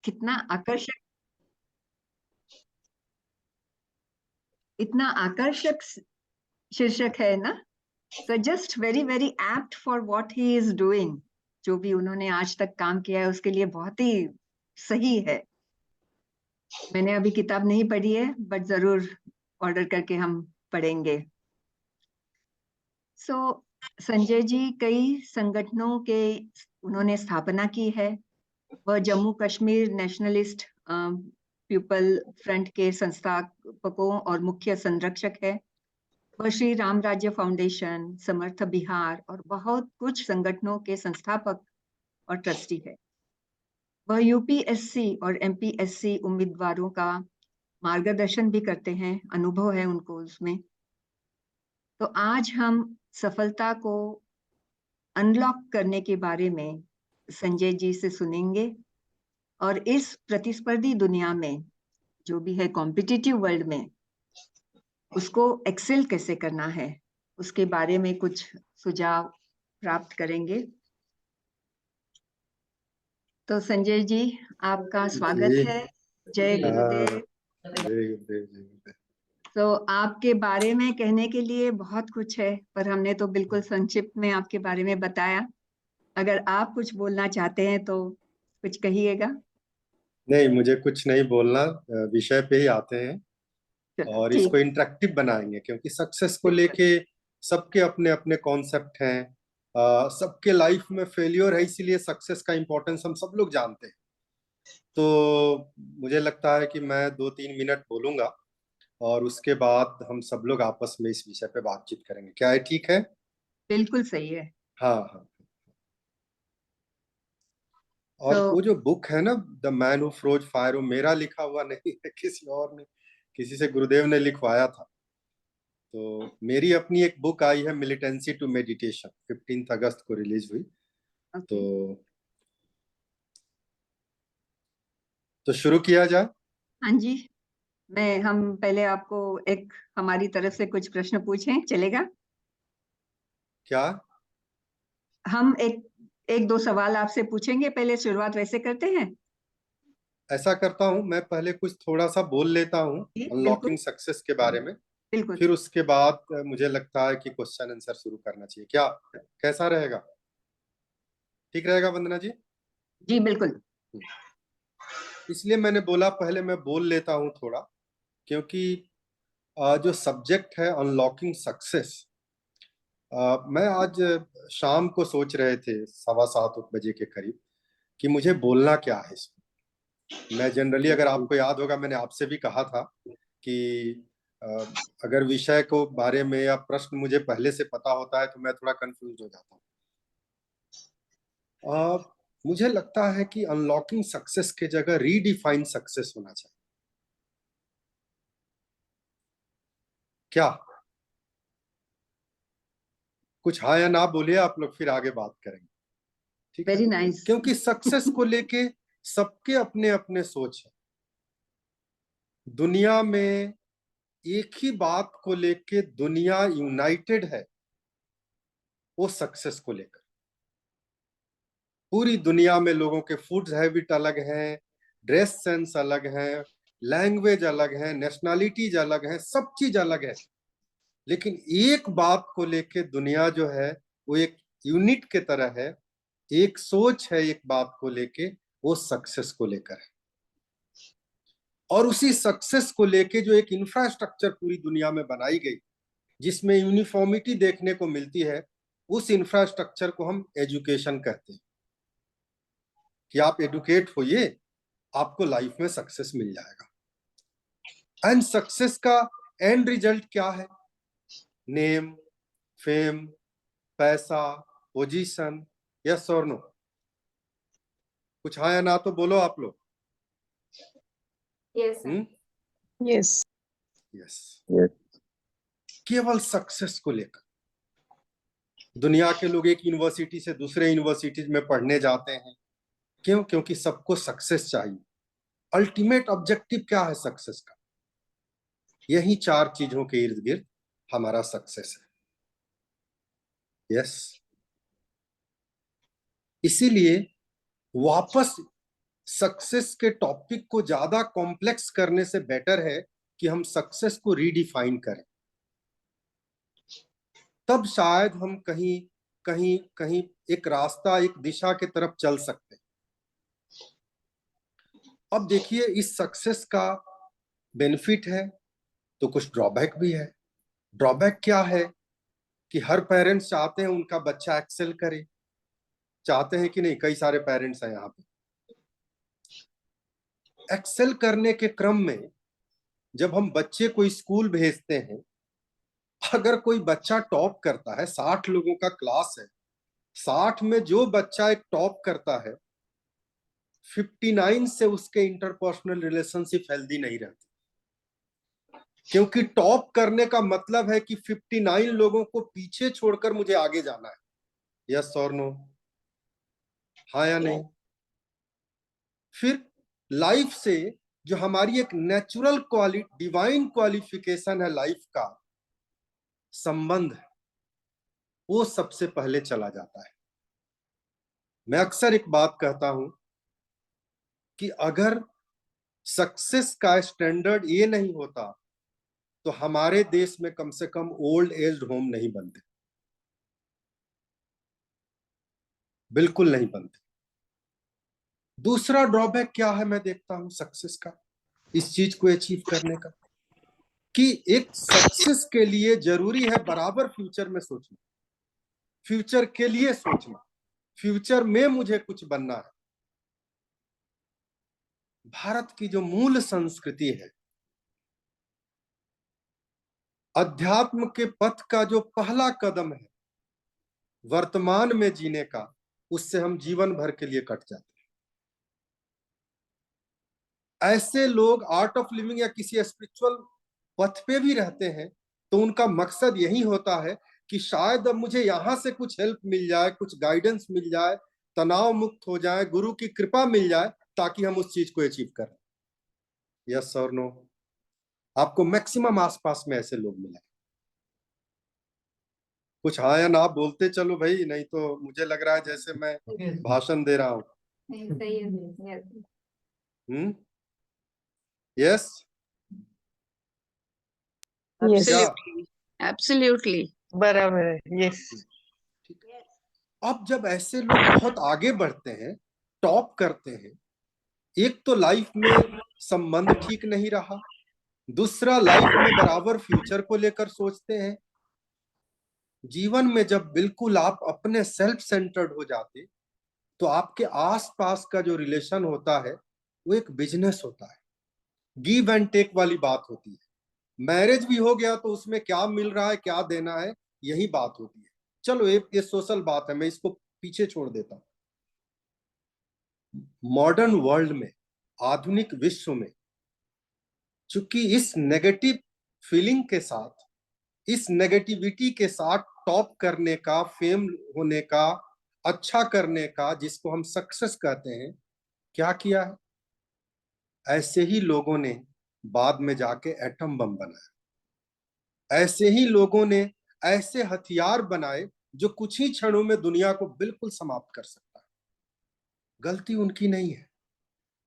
कितना आकर्षक, इतना आकर्षक शीर्षक है ना। So just very very apt for what he is doing. जो भी उन्होंने आज तक काम किया है उसके लिए बहुत ही सही है। मैंने अभी किताब नहीं पढ़ी है, बट जरूर ऑर्डर करके हम पढ़ेंगे। सो संजय जी कई संगठनों के उन्होंने स्थापना की है। वह Jammu Kashmir nationalist people front के संस्थापकों और मुख्य संरक्षक है। वह श्री राम राज्य फाउंडेशन, समर्थ बिहार और बहुत कुछ संगठनों के संस्थापक और ट्रस्टी है। वह यूपीएससी और एमपीएससी उम्मीदवारों का मार्गदर्शन भी करते हैं, अनुभव है उनको उसमें। तो आज हम सफलता को अनलॉक करने के बारे में संजय जी से सुनेंगे, और इस प्रतिस्पर्धी दुनिया में, जो भी है कॉम्पिटिटिव वर्ल्ड में, उसको एक्सेल कैसे करना है उसके बारे में कुछ सुझाव प्राप्त करेंगे। तो संजय जी आपका स्वागत जी। है। जय गुरुदेव। जय गुरुदेव, जय गुरुदेव। तो आपके बारे में कहने के लिए बहुत कुछ है, पर हमने तो बिल्कुल संक्षिप्त में आपके बारे में बताया। अगर आप कुछ बोलना चाहते हैं तो कुछ कहिएगा। नहीं, मुझे कुछ नहीं बोलना, विषय पे ही आते हैं चलो और ठीक। इसको इंटरेक्टिव बनाएंगे, क्योंकि सक्सेस को लेके सबके अपने अपने कॉन्सेप्ट हैं। सबके लाइफ में फेलियर है, इसीलिए सक्सेस का इंपॉर्टेंस हम सब लोग जानते हैं। तो मुझे लगता है कि मैं 2-3 मिनट बोलूंगा और उसके बाद हम सब लोग आपस में इस विषय पे बातचीत करेंगे। क्या है? ठीक है? बिल्कुल सही है। हाँ हाँ। और तो वो जो बुक है ना, the man who froze fire, वो मेरा लिखा हुआ नहीं है, किसी और ने, किसी से गुरुदेव ने लिखवाया था। तो मेरी अपनी एक बुक आई है, मिलिटेंसी टू मेडिटेशन, 15 अगस्त को रिलीज हुई। ओके। तो शुरू किया जाए। हाँ जी। हम पहले आपको एक हमारी तरफ से कुछ प्रश्न पूछें, चलेगा? क्या? हम एक एक दो सवाल आपसे पूछेंगे, पहले शुरुआत वैसे करते हैं। ऐसा करता हूँ, मैं पहले कुछ थोड़ा सा बोल लेता हूँ जी बिल्कुल। अनलॉकिंग सक्सेस के बारे में। बिल्कुल। फिर उसके बाद मुझे लगता है कि क्वेश्चन आंसर शुरू करना चाहिए। क्या? कैसा रहेगा? ठीक रहेगा वंदना जी? जी बिल्कुल। इसलिए मैंने बोला पहले मैं बोल लेता हूँ थोड़ा, क्योंकि जो सब्जेक्ट है अनलॉकिंग सक्सेस, मैं आज शाम को सोच रहे थे 7:15 बजे के करीब कि मुझे बोलना क्या है इसमें। मैं जनरली, अगर आपको याद होगा, मैंने आपसे भी कहा था कि अ, अगर विषय को बारे में या प्रश्न मुझे पहले से पता होता है तो मैं थोड़ा कंफ्यूज हो जाता हूँ। मुझे लगता है कि अनलॉकिंग सक्सेस के जगह रीडिफाइन सक्सेस होना चाहिए। क्या? कुछ हाँ या ना बोलिए आप लोग, फिर आगे बात करेंगे। ठीक है? Very nice. क्योंकि सक्सेस को लेके सबके अपने अपने सोच है। दुनिया में एक ही बात को लेके दुनिया यूनाइटेड है, वो सक्सेस को लेकर। पूरी दुनिया में लोगों के फूड हैबिट अलग हैं, ड्रेस सेंस अलग है, लैंग्वेज अलग है, नेशनैलिटीज अलग है, सब चीज अलग है। लेकिन एक बात को लेके दुनिया जो है वो एक यूनिट के तरह है। एक सोच है एक बात को लेके, वो सक्सेस को लेकर है। और उसी सक्सेस को लेके जो एक इंफ्रास्ट्रक्चर पूरी दुनिया में बनाई गई, जिसमें यूनिफॉर्मिटी देखने को मिलती है, उस इंफ्रास्ट्रक्चर को हम एजुकेशन कहते हैं। कि आप एडुकेट होइए, आपको लाइफ में सक्सेस मिल जाएगा। एंड सक्सेस का एंड रिजल्ट क्या है? नेम, फेम, पैसा, पोजीशन। यस और नो? कुछ हाँ या ना तो बोलो आप लोग। Yes yes yes. केवल सक्सेस को लेकर दुनिया के लोग एक यूनिवर्सिटी से दूसरे यूनिवर्सिटीज में पढ़ने जाते हैं। क्यों? क्योंकि सबको सक्सेस चाहिए। अल्टीमेट ऑब्जेक्टिव क्या है सक्सेस का? यही 4 चीजों के इर्द गिर्द हमारा सक्सेस है। यस। इसीलिए वापस सक्सेस के टॉपिक को ज्यादा कॉम्प्लेक्स करने से बेटर है कि हम सक्सेस को रीडिफाइन करें। तब शायद हम कहीं कहीं कहीं एक रास्ता, एक दिशा की तरफ चल सकते हैं। अब देखिए, इस सक्सेस का बेनिफिट है तो कुछ ड्रॉबैक भी है। ड्रॉबैक क्या है कि हर पेरेंट्स चाहते हैं उनका बच्चा एक्सेल करे, चाहते हैं कि नहीं? कई सारे पेरेंट्स हैं यहाँ पे। एक्सेल करने के क्रम में जब हम बच्चे को स्कूल भेजते हैं, अगर कोई बच्चा टॉप करता है, 60 लोगों का क्लास है, 60 में जो बच्चा एक टॉप करता है, 59 से उसके इंटरपर्सनल रिलेशनशिप हेल्दी नहीं रहती। क्योंकि टॉप करने का मतलब है कि 59 लोगों को पीछे छोड़कर मुझे आगे जाना है। यस और नो? हाँ या नहीं? फिर लाइफ से जो हमारी एक नेचुरल डिवाइन क्वालिफिकेशन है लाइफ का, संबंध है, वो सबसे पहले चला जाता है। मैं अक्सर एक बात कहता हूं कि अगर सक्सेस का स्टैंडर्ड ये नहीं होता तो हमारे देश में कम से कम ओल्ड एज होम नहीं बनते, बिल्कुल नहीं बनते। दूसरा ड्रॉबैक क्या है मैं देखता हूं सक्सेस का, इस चीज को अचीव करने का, कि एक सक्सेस के लिए जरूरी है बराबर फ्यूचर में सोचना, फ्यूचर के लिए सोचना, फ्यूचर में मुझे कुछ बनना है। भारत की जो मूल संस्कृति है, अध्यात्म के पथ का जो पहला कदम है वर्तमान में जीने का, उससे हम जीवन भर के लिए कट जाते हैं। ऐसे लोग आर्ट ऑफ लिविंग या किसी स्पिरिचुअल पथ पे भी रहते हैं तो उनका मकसद यही होता है कि शायद अब मुझे यहां से कुछ हेल्प मिल जाए, कुछ गाइडेंस मिल जाए, तनाव मुक्त हो जाए, गुरु की कृपा मिल जाए, ताकि हम उस चीज को अचीव करें। यस और नो? आपको मैक्सिमम आसपास में ऐसे लोग मिले? कुछ हाँ या ना बोलते चलो भाई, नहीं तो मुझे लग रहा है जैसे मैं भाषण दे रहा हूँ। यस क्या? Absolutely. Absolutely. बराबर है। यस। ठीक है। अब जब ऐसे लोग बहुत आगे बढ़ते हैं, टॉप करते हैं, एक तो लाइफ में संबंध ठीक नहीं रहा, दूसरा लाइफ में बराबर फ्यूचर को लेकर सोचते हैं। जीवन में जब बिल्कुल आप अपने सेल्फ सेंटर्ड हो जाते तो आपके आसपास का जो रिलेशन होता है वो एक बिजनेस होता है, गिव एंड टेक वाली बात होती है। मैरिज भी हो गया तो उसमें क्या मिल रहा है, क्या देना है, यही बात होती है। चलो ये सोशल बात है, मैं इसको पीछे छोड़ देता हूं। मॉडर्न वर्ल्ड में, आधुनिक विश्व में, चूंकि इस नेगेटिव फीलिंग के साथ, इस नेगेटिविटी के साथ टॉप करने का, फेम होने का, अच्छा करने का, जिसको हम सक्सेस कहते हैं, क्या किया है? ऐसे ही लोगों ने बाद में जाके एटम बम बनाया। ऐसे ही लोगों ने ऐसे हथियार बनाए जो कुछ ही क्षणों में दुनिया को बिल्कुल समाप्त कर सकता है। गलती उनकी नहीं है,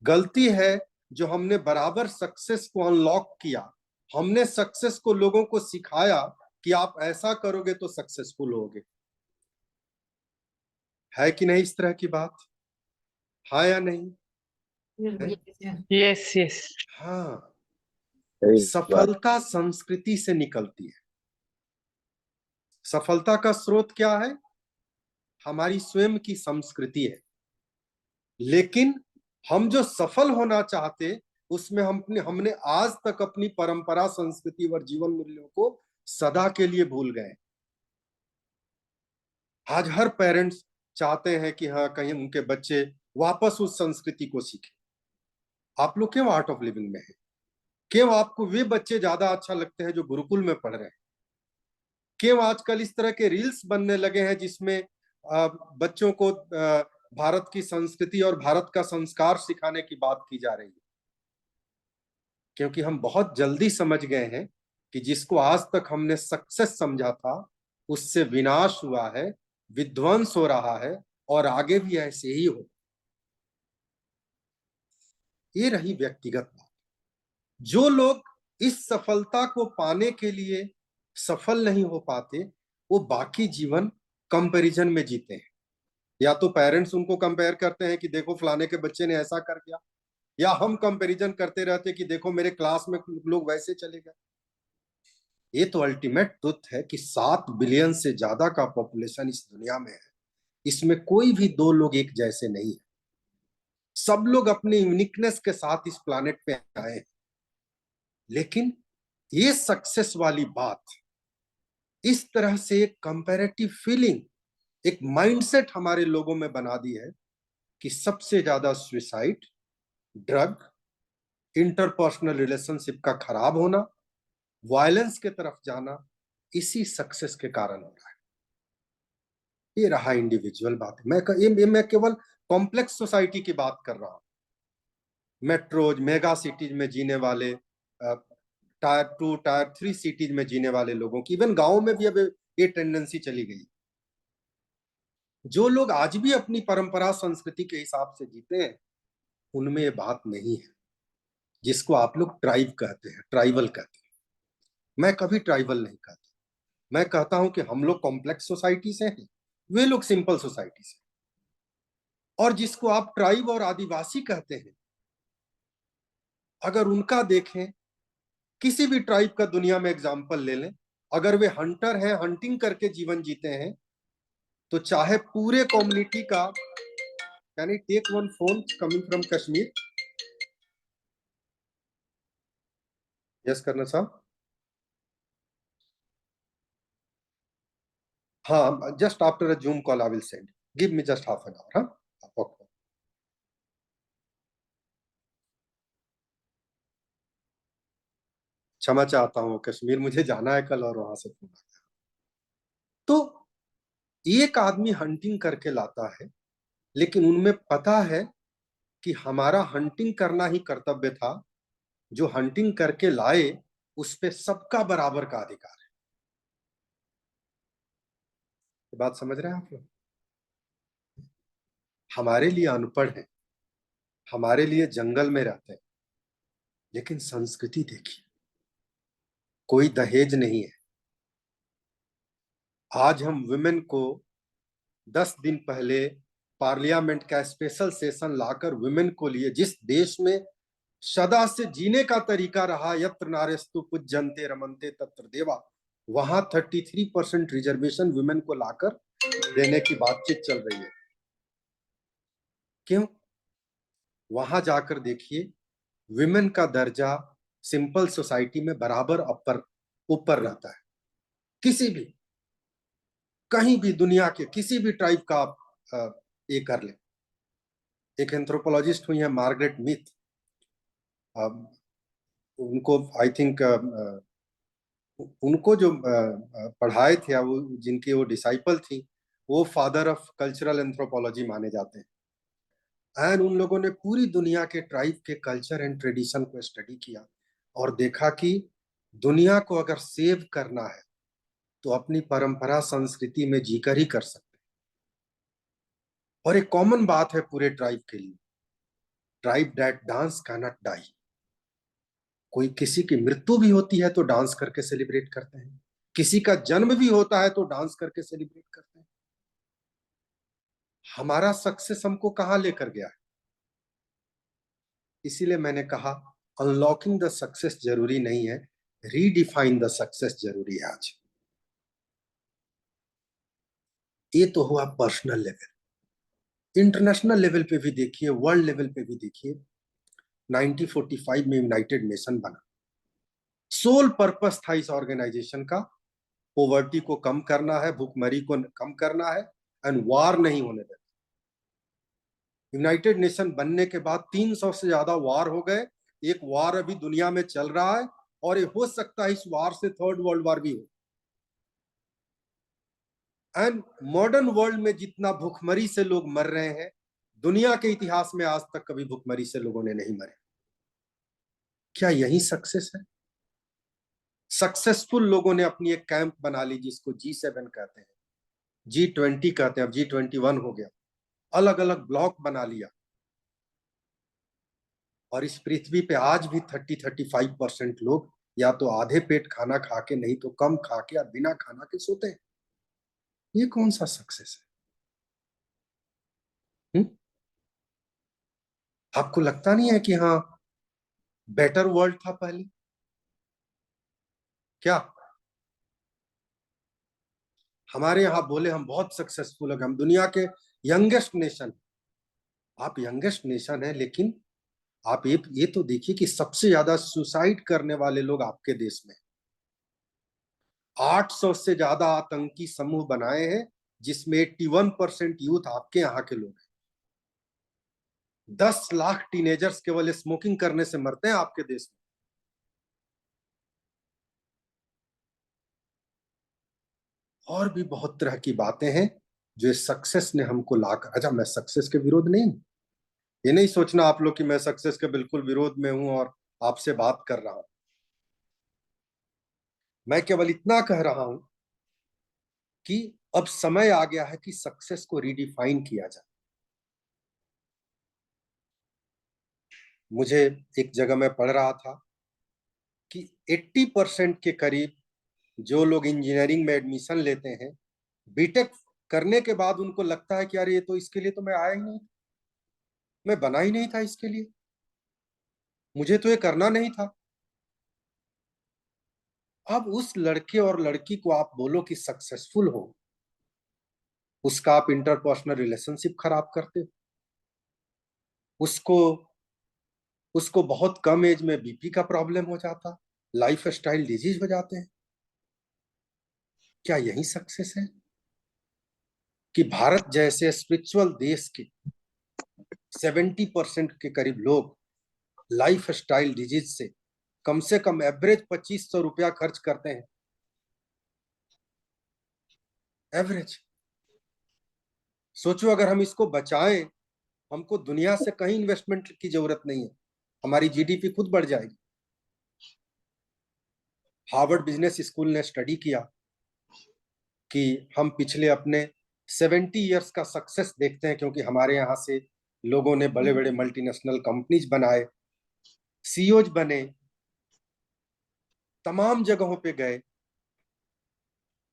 गलती है जो हमने बराबर सक्सेस को अनलॉक किया। हमने सक्सेस को लोगों को सिखाया कि आप ऐसा करोगे तो सक्सेसफुल होगे। है कि नहीं इस तरह की बात? हाँ या नहीं? Yes yes. हाँ, सफलता संस्कृति से निकलती है। सफलता का स्रोत क्या है? हमारी स्वयं की संस्कृति है। लेकिन हम जो सफल होना चाहते, उसमें हमने आज तक अपनी परंपरा, संस्कृति और जीवन मूल्यों को सदा के लिए भूल गए। आज हर पेरेंट्स चाहते हैं कि हाँ, कहीं उनके बच्चे वापस उस संस्कृति को सीखें। आप लोग क्यों आर्ट ऑफ लिविंग में है? क्यों आपको वे बच्चे ज्यादा अच्छा लगते हैं जो गुरुकुल में पढ़ रहे हैं? क्यों आजकल इस तरह के रील्स बनने लगे हैं जिसमें बच्चों को भारत की संस्कृति और भारत का संस्कार सिखाने की बात की जा रही है? क्योंकि हम बहुत जल्दी समझ गए हैं कि जिसको आज तक हमने सक्सेस समझा था, उससे विनाश हुआ है, विध्वंस हो रहा है, और आगे भी ऐसे ही हो। ये रही व्यक्तिगत बात। जो लोग इस सफलता को पाने के लिए सफल नहीं हो पाते, वो बाकी जीवन कंपैरिजन में जीते हैं। या तो पेरेंट्स उनको कंपेयर करते हैं कि देखो फलाने के बच्चे ने ऐसा कर दिया, या हम कंपैरिजन करते रहते कि देखो मेरे क्लास में लोग वैसे चले गए। ये तो अल्टीमेट ट्रुथ है कि 7 बिलियन से ज्यादा का पॉपुलेशन इस दुनिया में है। इसमें कोई भी दो लोग एक जैसे नहीं है। सब लोग अपनी यूनिकनेस के साथ इस प्लानेट पे आए हैं। लेकिन ये सक्सेस वाली बात, इस तरह से एक कंपैरेटिव फीलिंग, एक माइंडसेट हमारे लोगों में बना दी है कि सबसे ज्यादा सुसाइड, ड्रग, इंटरपर्सनल रिलेशनशिप का खराब होना, वायलेंस के तरफ जाना इसी सक्सेस के कारण हो रहा है। ये रहा इंडिविजुअल बात। मैं केवल कॉम्प्लेक्स सोसाइटी की बात कर रहा हूं। मेट्रोज, मेगा सिटीज में जीने वाले, टायर 2, टायर 3 सिटीज में जीने वाले लोगों की, इवन गांव में भी अब ये टेंडेंसी चली गई। जो लोग आज भी अपनी परंपरा संस्कृति के हिसाब से जीते हैं, उनमें ये बात नहीं है, जिसको आप लोग ट्राइब कहते हैं, ट्राइबल कहते हैं। मैं कभी ट्राइबल नहीं कहता। मैं कहता हूं कि हम लोग कॉम्प्लेक्स सोसाइटी से हैं, वे लोग सिंपल सोसाइटी से। और जिसको आप ट्राइब और आदिवासी कहते हैं, अगर उनका देखें, किसी भी ट्राइब का दुनिया में एग्जाम्पल ले लें, अगर वे हंटर हैं, हंटिंग करके जीवन जीते हैं, तो चाहे पूरे कम्युनिटी का, can I take one phone coming from Kashmir? Yes करना साहब। हाँ, just after a Zoom call I will send, give me just half an hour. हाँ, ओके। क्षमा चाहता हूँ, कश्मीर मुझे जाना है कल और वहां से फोन आ गया। तो एक आदमी हंटिंग करके लाता है, लेकिन उनमें पता है कि हमारा हंटिंग करना ही कर्तव्य था। जो हंटिंग करके लाए, उस पे सबका बराबर का अधिकार है। ये बात समझ रहे हैं आप लोग? हमारे लिए अनपढ़ है, हमारे लिए जंगल में रहते हैं, लेकिन संस्कृति देखिए, कोई दहेज नहीं है। आज हम वुमेन को 10 दिन पहले पार्लियामेंट का स्पेशल सेशन लाकर वुमेन को लिए, जिस देश में सदा से जीने का तरीका रहा, यत्र नारेस्तु पूज्यन्ते रमन्ते तत्र देवा, वहां 33% रिजर्वेशन वुमेन को लाकर देने की बातचीत चल रही है। क्यों? वहां जाकर देखिए, विमेन का दर्जा सिंपल सोसाइटी में बराबर ऊपर रहता है। किसी भी, कहीं भी दुनिया के किसी भी ट्राइब का आप ये कर ले। एक एंथ्रोपोलॉजिस्ट हुई है मार्गरेट मीथ, उनको आई थिंक उनको जो पढ़ाए थे, या वो जिनकी वो डिसाइपल थी, वो फादर ऑफ कल्चरल एंथ्रोपोलॉजी माने जाते हैं। एंड उन लोगों ने पूरी दुनिया के ट्राइब के कल्चर एंड ट्रेडिशन को स्टडी किया और देखा कि दुनिया को अगर सेव करना है, तो अपनी परंपरा संस्कृति में जीकर ही कर सकते हैं। और एक कॉमन बात है पूरे ट्राइब के लिए, tribe that dance can not die. कोई किसी की मृत्यु भी होती है तो डांस करके सेलिब्रेट करते हैं, किसी का जन्म भी होता है तो डांस करके सेलिब्रेट करते हैं। हमारा सक्सेस हमको कहां लेकर गया है? इसीलिए मैंने कहा, अनलॉकिंग द सक्सेस जरूरी नहीं है, रीडिफाइन द सक्सेस जरूरी है आज। ये तो हुआ पर्सनल लेवल। इंटरनेशनल लेवल पे भी देखिए, वर्ल्ड लेवल पे भी देखिए, 1945 में यूनाइटेड नेशन बना। सोल पर्पस था इस ऑर्गेनाइजेशन का, पॉवर्टी को कम करना है, भूखमरी को कम करना है, एंड वार नहीं होने देना। यूनाइटेड नेशन बनने के बाद 300 से ज्यादा वार हो गए। एक वार अभी दुनिया में चल रहा है, और ये हो सकता है इस वार से थर्ड वर्ल्ड वार भी हो। एंड मॉडर्न वर्ल्ड में जितना भूखमरी से लोग मर रहे हैं, दुनिया के इतिहास में आज तक कभी भूखमरी से लोगों ने नहीं मरे। क्या यही सक्सेस है? सक्सेसफुल लोगों ने अपनी एक कैंप बना ली, जिसको G7 कहते हैं, G20 कहते हैं, अब G21 हो गया। अलग अलग ब्लॉक बना लिया, और इस पृथ्वी पे आज भी 30-35% लोग या तो आधे पेट खाना खा के, नहीं तो कम खा के या बिना खाना के सोते हैं। ये कौन सा सक्सेस है? आपको लगता नहीं है कि हाँ बेटर वर्ल्ड था पहले? क्या हमारे यहाँ बोले हम बहुत सक्सेसफुल है, हम दुनिया के यंगेस्ट नेशन। आप यंगेस्ट नेशन है, लेकिन आप ये तो देखिए कि सबसे ज्यादा सुसाइड करने वाले लोग आपके देश में। 800 से ज्यादा आतंकी समूह बनाए हैं, जिसमें 81% यूथ आपके यहाँ के लोग हैं। 10 लाख टीनेजर्स केवल स्मोकिंग करने से मरते हैं आपके देश में। और भी बहुत तरह की बातें हैं जो सक्सेस ने हमको लाकर। अच्छा, मैं सक्सेस के विरोध नहीं हूं, ये नहीं सोचना आप लोग कि मैं सक्सेस के बिल्कुल विरोध में हूं और आपसे बात कर रहा हूं। मैं केवल इतना कह रहा हूं कि अब समय आ गया है कि सक्सेस को रिडिफाइन किया जाए। मुझे एक जगह में पढ़ रहा था कि 80% के करीब जो लोग इंजीनियरिंग में एडमिशन लेते हैं, बीटेक करने के बाद उनको लगता है कि यार ये तो, इसके लिए तो मैं आया ही नहीं, मैं बना ही नहीं था इसके लिए, मुझे तो ये करना नहीं था। अब उस लड़के और लड़की को आप बोलो कि सक्सेसफुल हो, उसका आप इंटरपर्सनल रिलेशनशिप खराब करते हो, उसको उसको बहुत कम एज में बीपी का प्रॉब्लम हो जाता, लाइफ स्टाइल डिजीज हो जाते हैं। क्या यही सक्सेस है कि भारत जैसे स्पिरिचुअल देश के 70% के करीब लोग लाइफ स्टाइल डिजीज से कम से कम एवरेज 2500 रुपया खर्च करते हैं? एवरेज सोचो, अगर हम इसको बचाएं, हमको दुनिया से कहीं इन्वेस्टमेंट की जरूरत नहीं है, हमारी जीडीपी खुद बढ़ जाएगी। हार्वर्ड बिजनेस स्कूल ने स्टडी किया कि हम पिछले अपने 70 इयर्स का सक्सेस देखते हैं, क्योंकि हमारे यहाँ से लोगों ने बड़े बड़े मल्टीनेशनल कंपनीज बनाए, सीईओज बने, तमाम जगहों पे गए,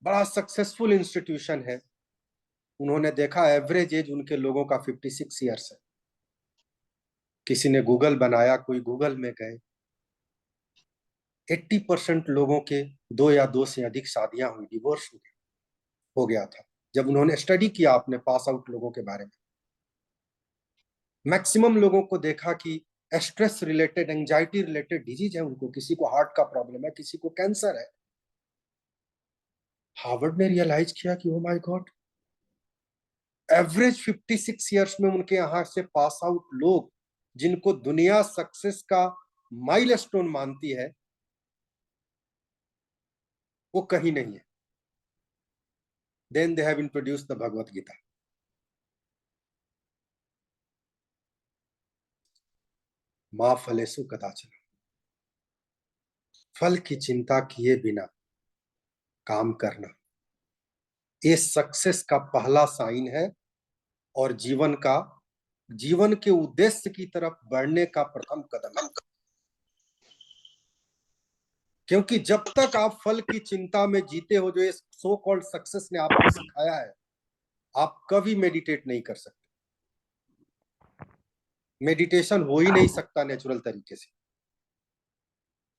बड़ा सक्सेसफुल इंस्टीट्यूशन है। उन्होंने देखा एवरेज एज उनके लोगों का 56 इयर्स है। किसी ने गूगल बनाया, कोई गूगल में गए, 80% लोगों के 2 या 2 से अधिक शादियां हुई, डिवोर्स हो गया था। जब उन्होंने स्टडी किया अपने पास आउट लोगों के बारे में, मैक्सिमम लोगों को देखा कि stress related, anxiety related disease है उनको, किसी को हार्ट का प्रॉब्लम है, किसी को कैंसर है। हार्वर्ड ने रियलाइज किया कि oh my God, average 56 years में उनके यहां से पास आउट लोग, जिनको दुनिया सक्सेस का माइलस्टोन मानती है, वो कहीं नहीं है। Then they have introduced the Bhagavad Gita. मां फलेषु कदाचन, फल की चिंता किए बिना काम करना, ये सक्सेस का पहला साइन है और जीवन के उद्देश्य की तरफ बढ़ने का प्रथम कदम है। क्योंकि जब तक आप फल की चिंता में जीते हो, जो ये सो कॉल्ड सक्सेस ने आपको सिखाया है, आप कभी मेडिटेट नहीं कर सकते। मेडिटेशन हो ही नहीं सकता नेचुरल तरीके से।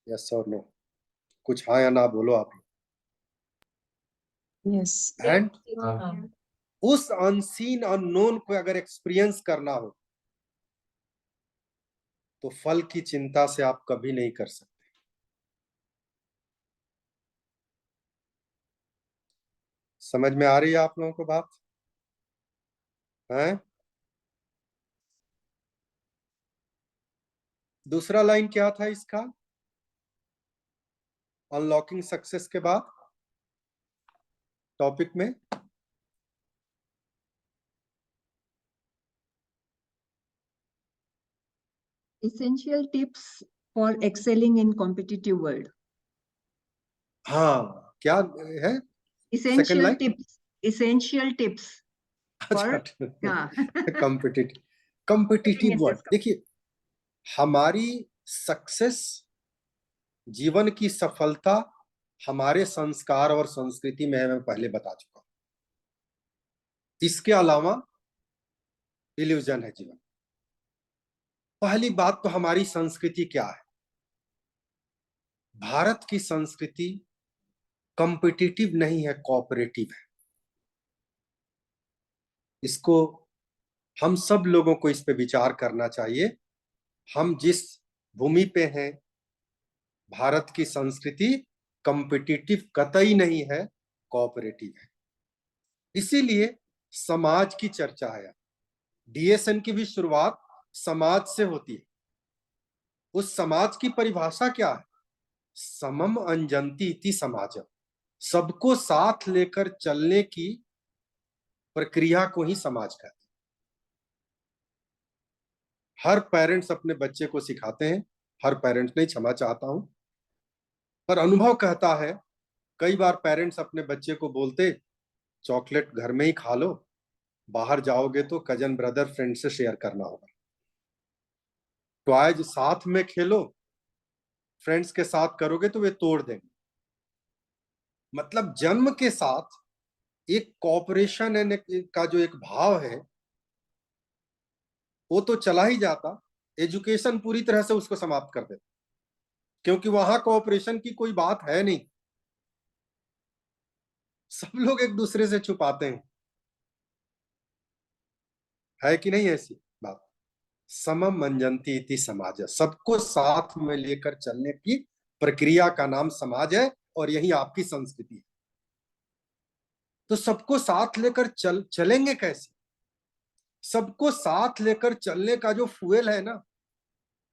यस और नो? कुछ हाँ या ना बोलो आप। Yes. एंड उस अनसीन अननोन को अगर एक्सपीरियंस करना हो, तो फल की चिंता से आप कभी नहीं कर सकते। समझ में आ रही है आप लोगों को बात है? दूसरा लाइन क्या था इसका, अनलॉकिंग सक्सेस के बाद टॉपिक में? Essential tips for excelling in competitive world. हाँ, क्या है second Essential line? tips. Essential tips for अच्छा, हाँ कॉम्पिटिटिव Yes, वर्ड। देखिए, हमारी सक्सेस, जीवन की सफलता हमारे संस्कार और संस्कृति में है, मैं पहले बता चुका हूं। इसके अलावा इल्यूजन है जीवन। पहली बात तो हमारी संस्कृति क्या है? भारत की संस्कृति कॉम्पिटिटिव नहीं है, कोऑपरेटिव है। इसको हम सब लोगों को इस पे विचार करना चाहिए। हम जिस भूमि पे हैं, भारत की संस्कृति कॉम्पिटिटिव कतई नहीं है, कोऑपरेटिव है। इसीलिए समाज की चर्चा है। डीएसएन की भी शुरुआत समाज से होती है। उस समाज की परिभाषा क्या है? समम अंजंती इति समाज। सबको साथ लेकर चलने की प्रक्रिया को ही समाज कहते हैं। हर पेरेंट्स अपने बच्चे को सिखाते हैं, हर पेरेंट्स नहीं, क्षमा चाहता हूं, पर अनुभव कहता है कई बार पेरेंट्स अपने बच्चे को बोलते चॉकलेट घर में ही खा लो, बाहर जाओगे तो कजन ब्रदर फ्रेंड से शेयर करना होगा। टॉयज साथ में खेलो, फ्रेंड्स के साथ करोगे तो वे तोड़ देंगे। मतलब जन्म के साथ एक कॉपरेशन का जो एक भाव है वो तो चला ही जाता, एजुकेशन पूरी तरह से उसको समाप्त कर देता, क्योंकि वहां कोऑपरेशन की कोई बात है नहीं। सब लोग एक दूसरे से छुपाते हैं, है कि नहीं ऐसी बात? समम मंजंती इति समाज। सबको साथ में लेकर चलने की प्रक्रिया का नाम समाज है, और यही आपकी संस्कृति है। तो सबको साथ लेकर चलेंगे कैसे? सबको साथ लेकर चलने का जो फ्यूल है ना,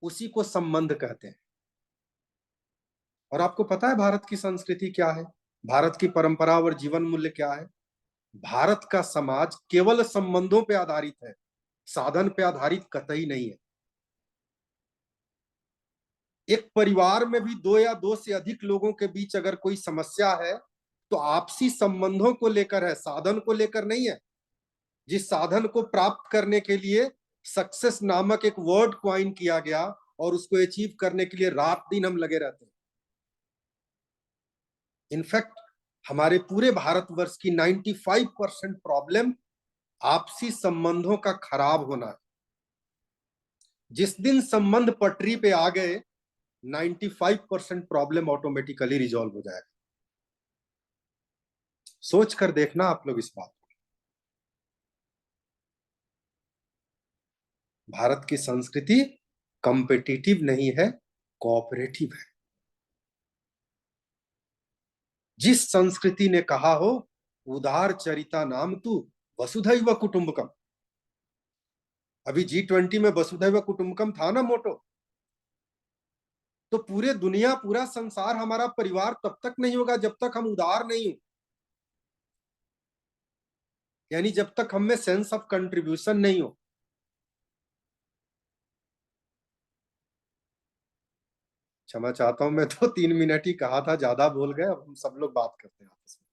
उसी को संबंध कहते हैं। और आपको पता है भारत की संस्कृति क्या है, भारत की परंपरा और जीवन मूल्य क्या है? भारत का समाज केवल संबंधों पे आधारित है, साधन पे आधारित कतई नहीं है। एक परिवार में भी दो या दो से अधिक लोगों के बीच अगर कोई समस्या है तो आपसी संबंधों को लेकर है, साधन को लेकर नहीं है। जिस साधन को प्राप्त करने के लिए सक्सेस नामक एक वर्ड क्वाइन किया गया, और उसको अचीव करने के लिए रात दिन हम लगे रहते हैं। इनफैक्ट हमारे पूरे भारतवर्ष की 95% प्रॉब्लम आपसी संबंधों का खराब होना है। जिस दिन संबंध पटरी पे आ गए, 95% प्रॉब्लम ऑटोमेटिकली रिजॉल्व हो जाएगा। सोच कर देखना आप लोग इस बात को। भारत की संस्कृति कॉम्पिटिटिव नहीं है, कोऑपरेटिव है। जिस संस्कृति ने कहा हो उदार चरिता नाम तू वसुधैव कुटुंबकम, अभी G20 में वसुधैव कुटुंबकम था ना मोटो, तो पूरे दुनिया, पूरा संसार हमारा परिवार तब तक नहीं होगा जब तक हम उदार नहीं हो, यानी जब तक हम में सेंस ऑफ कंट्रीब्यूशन नहीं हो। क्षमा चाहता हूं, मैं तो 3 मिनट ही कहा था, ज्यादा बोल गए। अब हम सब लोग बात करते हैं आपस में।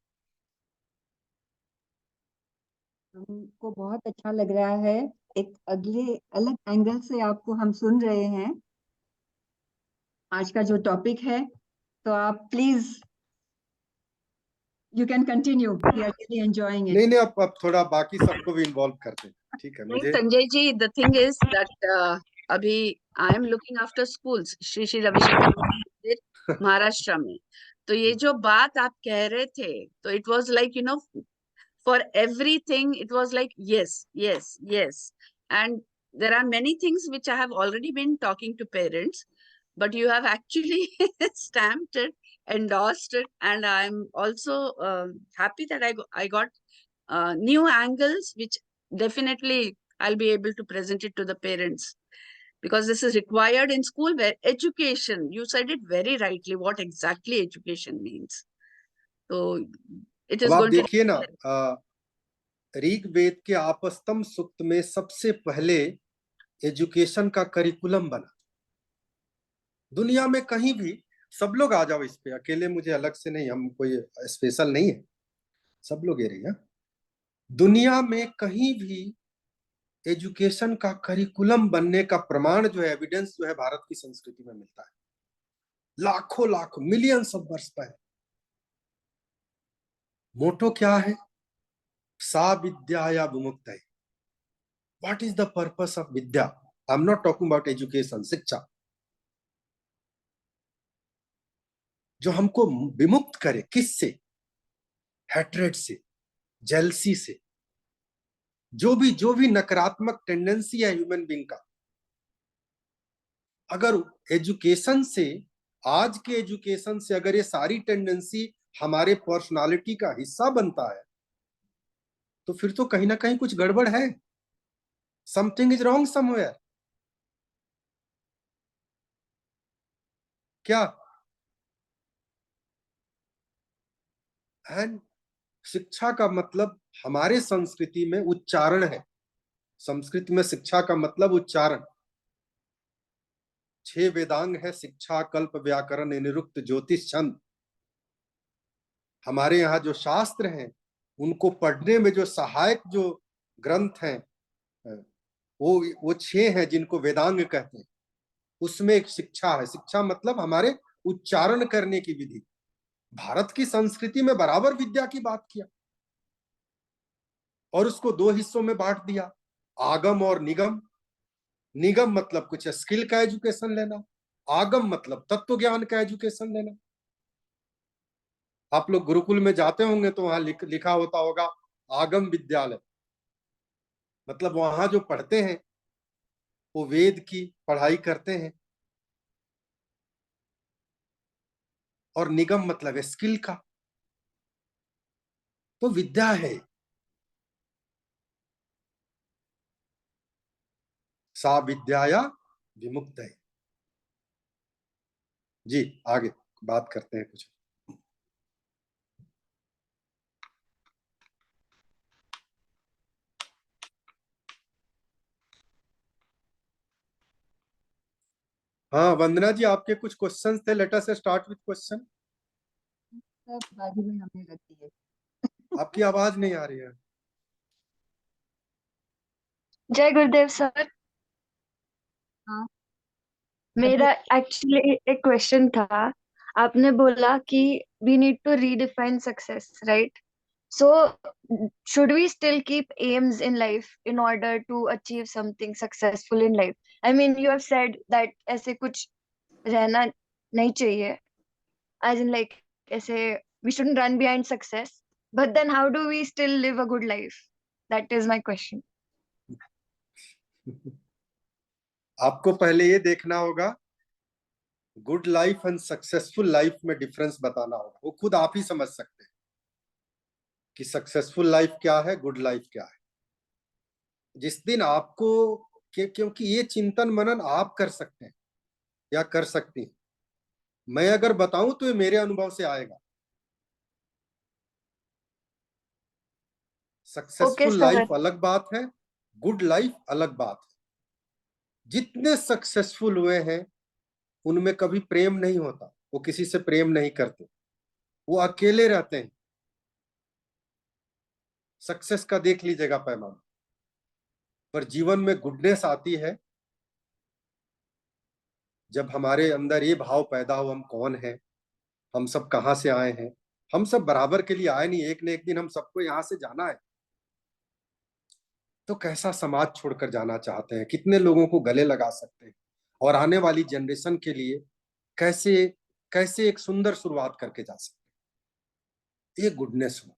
हमको बहुत अच्छा लग रहा है, एक अगले अलग एंगल से आपको हम सुन रहे हैं। आज का जो टॉपिक है, तो आप please you can continue, we are really enjoying it. नहीं नहीं, अब थोड़ा बाकी सबको भी इन्वॉल्व करते हैं, ठीक है? नहीं, मुझे Sanjay ji, the thing is that अभी I am looking after schools, Shri Shri Ravishankar मंदिर महाराष्ट्र में। तो ये जो बात आप कह रहे थे, तो it was like, you know, for everything it was like yes, yes, yes. And there are many things which I have already been talking to parents, but you have actually stamped it, endorsed it, and I'm also happy that I got new angles which definitely I'll be able to present it to the parents, because this is required in school, where education, you said it very rightly, what exactly education means. So it अब is आप going to देखिए ना, ऋग्वेद के आपस्तम सूक्त में सबसे पहले education का curriculum बना। दुनिया में कहीं भी, सब लोग आ जाओ इस पे, अकेले मुझे अलग से नहीं, हम कोई स्पेशल नहीं है, सब लोग ये रही है। दुनिया में कहीं भी एजुकेशन का करिकुलम बनने का प्रमाण जो है, एविडेंस जो है, भारत की संस्कृति में मिलता है। लाखों लाखों मिलियंस ऑफ वर्ष पहले। मोटो क्या है? सा विद्याया विमुक्तये। What is the purpose of विद्या? I am not talking about education, शिक्षा, जो हमको विमुक्त करे। किससे? हैट्रेड से, जेलसी से, जो भी नकारात्मक टेंडेंसी है ह्यूमन बीइंग का, अगर एजुकेशन से, आज के एजुकेशन से अगर ये सारी टेंडेंसी हमारे पर्सनालिटी का हिस्सा बनता है, तो फिर तो कहीं ना कहीं कुछ गड़बड़ है। Something is wrong somewhere. क्या? एंड शिक्षा का मतलब हमारे संस्कृति में उच्चारण है। संस्कृत में शिक्षा का मतलब उच्चारण। 6 वेदांग है: शिक्षा, कल्प, व्याकरण, निरुक्त, ज्योतिष, छंद। हमारे यहाँ जो शास्त्र हैं, उनको पढ़ने में जो सहायक जो ग्रंथ हैं, वो 6 हैं जिनको वेदांग कहते हैं। उसमें एक शिक्षा है। शिक्षा मतलब हमारे उच्चारण करने की विधि। भारत की संस्कृति में बराबर विद्या की बात किया और उसको 2 हिस्सों में बांट दिया, आगम और निगम। निगम मतलब कुछ स्किल का एजुकेशन लेना, आगम मतलब तत्व ज्ञान का एजुकेशन लेना। आप लोग गुरुकुल में जाते होंगे तो वहां लिखा होता होगा आगम विद्यालय, मतलब वहां जो पढ़ते हैं वो वेद की पढ़ाई करते हैं। और निगम मतलब है स्किल का। तो विद्या है। सा विद्याया विमुक्तये। जी आगे बात करते हैं कुछ। हाँ वंदना जी, आपके कुछ क्वेश्चंस थे। Let us start with question. सब बाजू में हमने रख दिए। आपकी आवाज नहीं आ रही है। जय गुरुदेव सर। हाँ मेरा एक्चुअली एक क्वेश्चन था। आपने बोला कि we need to redefine success, right? So should we still keep aims in life in order to achieve something successful in life? I mean, you have said that ऐसे कुछ रहना नहीं चाहिए, as in like ऐसे we shouldn't run behind success, but then how do we still live a good life? That is my question. आपको पहले ये देखना होगा good life and successful life में डिफरेंस बताना होगा। वो खुद आप ही समझ सकते हैं कि सक्सेसफुल लाइफ क्या है, गुड लाइफ क्या है। जिस दिन आपको क्योंकि ये चिंतन मनन आप कर सकते हैं या कर सकती हैं। मैं अगर बताऊं तो ये मेरे अनुभव से आएगा। Okay, successful sir. लाइफ अलग बात है, गुड लाइफ अलग बात है। जितने सक्सेसफुल हुए हैं उनमें कभी प्रेम नहीं होता। वो किसी से प्रेम नहीं करते, वो अकेले रहते हैं। सक्सेस का देख लीजिएगा पैमाना। पर जीवन में गुडनेस आती है जब हमारे अंदर ये भाव पैदा हो, हम कौन हैं, हम सब कहां से आए हैं। हम सब बराबर के लिए आए नहीं, एक न एक दिन हम सबको यहां से जाना है। तो कैसा समाज छोड़कर जाना चाहते हैं, कितने लोगों को गले लगा सकते हैं और आने वाली जनरेशन के लिए कैसे कैसे एक सुंदर शुरुआत करके जा सकते हैं। ये गुडनेस हो।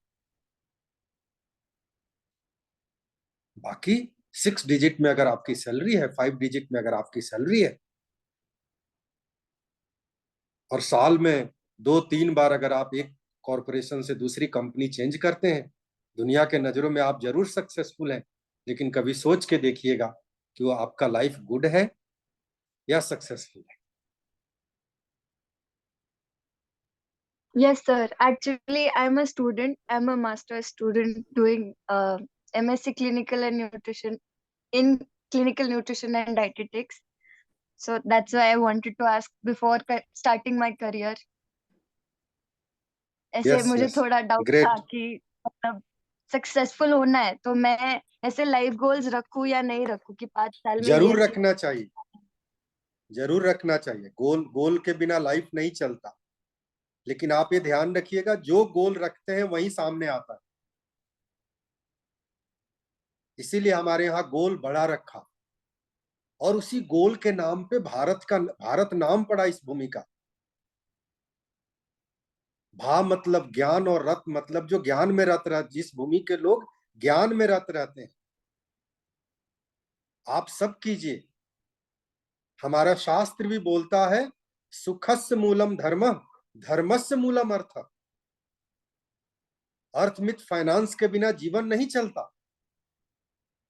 बाकी 6 डिजिट में अगर आपकी सैलरी है, 5 डिजिट में अगर आपकी सैलरी है, और साल में 2-3 बार अगर आप एक कॉरपोरेशन से दूसरी कंपनी चेंज करते हैं, दुनिया के नजरों में आप जरूर सक्सेसफुल हैं। लेकिन कभी सोच के देखिएगा कि वो आपका लाइफ गुड है या सक्सेसफुल है। Yes, sir. Actually, I'm a student. I'm a master's student doing MSc Clinical and Nutrition in Clinical Nutrition and Dietetics. So that's why I wanted to ask before starting my career. ऐसे yes मुझे yes, थोड़ा doubt था great. कि मतलब successful होना है तो मैं ऐसे लाइफ गोल्स रखूं या नहीं रखूं कि 5 साल में जरूर ये रखना चाहिए, जरूर रखना चाहिए। गोल गोल के बिना लाइफ नहीं चलता। लेकिन आप ये ध्यान रखिएगा, जो गोल रखते हैं वही सामने आता है। इसीलिए हमारे यहाँ गोल बड़ा रखा, और उसी गोल के नाम पे भारत नाम पड़ा इस भूमि का। भा मतलब ज्ञान, और रत मतलब जो ज्ञान में रत रहते, जिस भूमि के लोग ज्ञान में रत रहते हैं। आप सब कीजिए। हमारा शास्त्र भी बोलता है, सुखस्य मूलम धर्म, धर्मस्य मूलम अर्थ। अर्थ मित फाइनेंस के बिना जीवन नहीं चलता।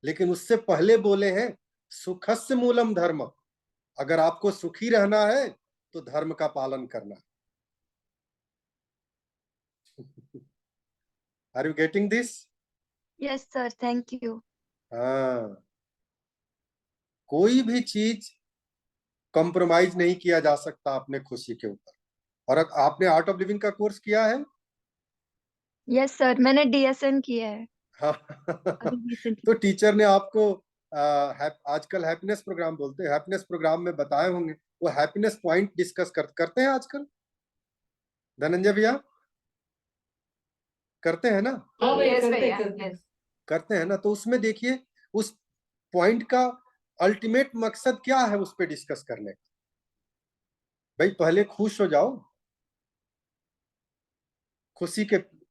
लेकिन उससे पहले बोले हैं, सुखस्य मूलम धर्म। अगर आपको सुखी रहना है तो धर्म का पालन करना। Are you getting this? Yes sir, thank you. हाँ, कोई भी चीज कॉम्प्रोमाइज नहीं किया जा सकता अपने खुशी के ऊपर। और आपने आर्ट ऑफ लिविंग का कोर्स किया है? यस सर, मैंने DSN किया है हाँ। अभी रिसेंटली। तो टीचर ने आपको आजकल हैप्पीनेस प्रोग्राम बोलते हैं, हैप्पीनेस प्रोग्राम में बताए होंगे। वो हैप्पीनेस पॉइंट डिस्कस करते हैं आजकल, धनंजय भैया करते हैं ना? करते हैं ना। तो उसमें देखिए, उस पॉइंट का अल्टीमेट मकसद क्या है उस पर डिस्कस करने का। भाई पहले खुश हो जाओ।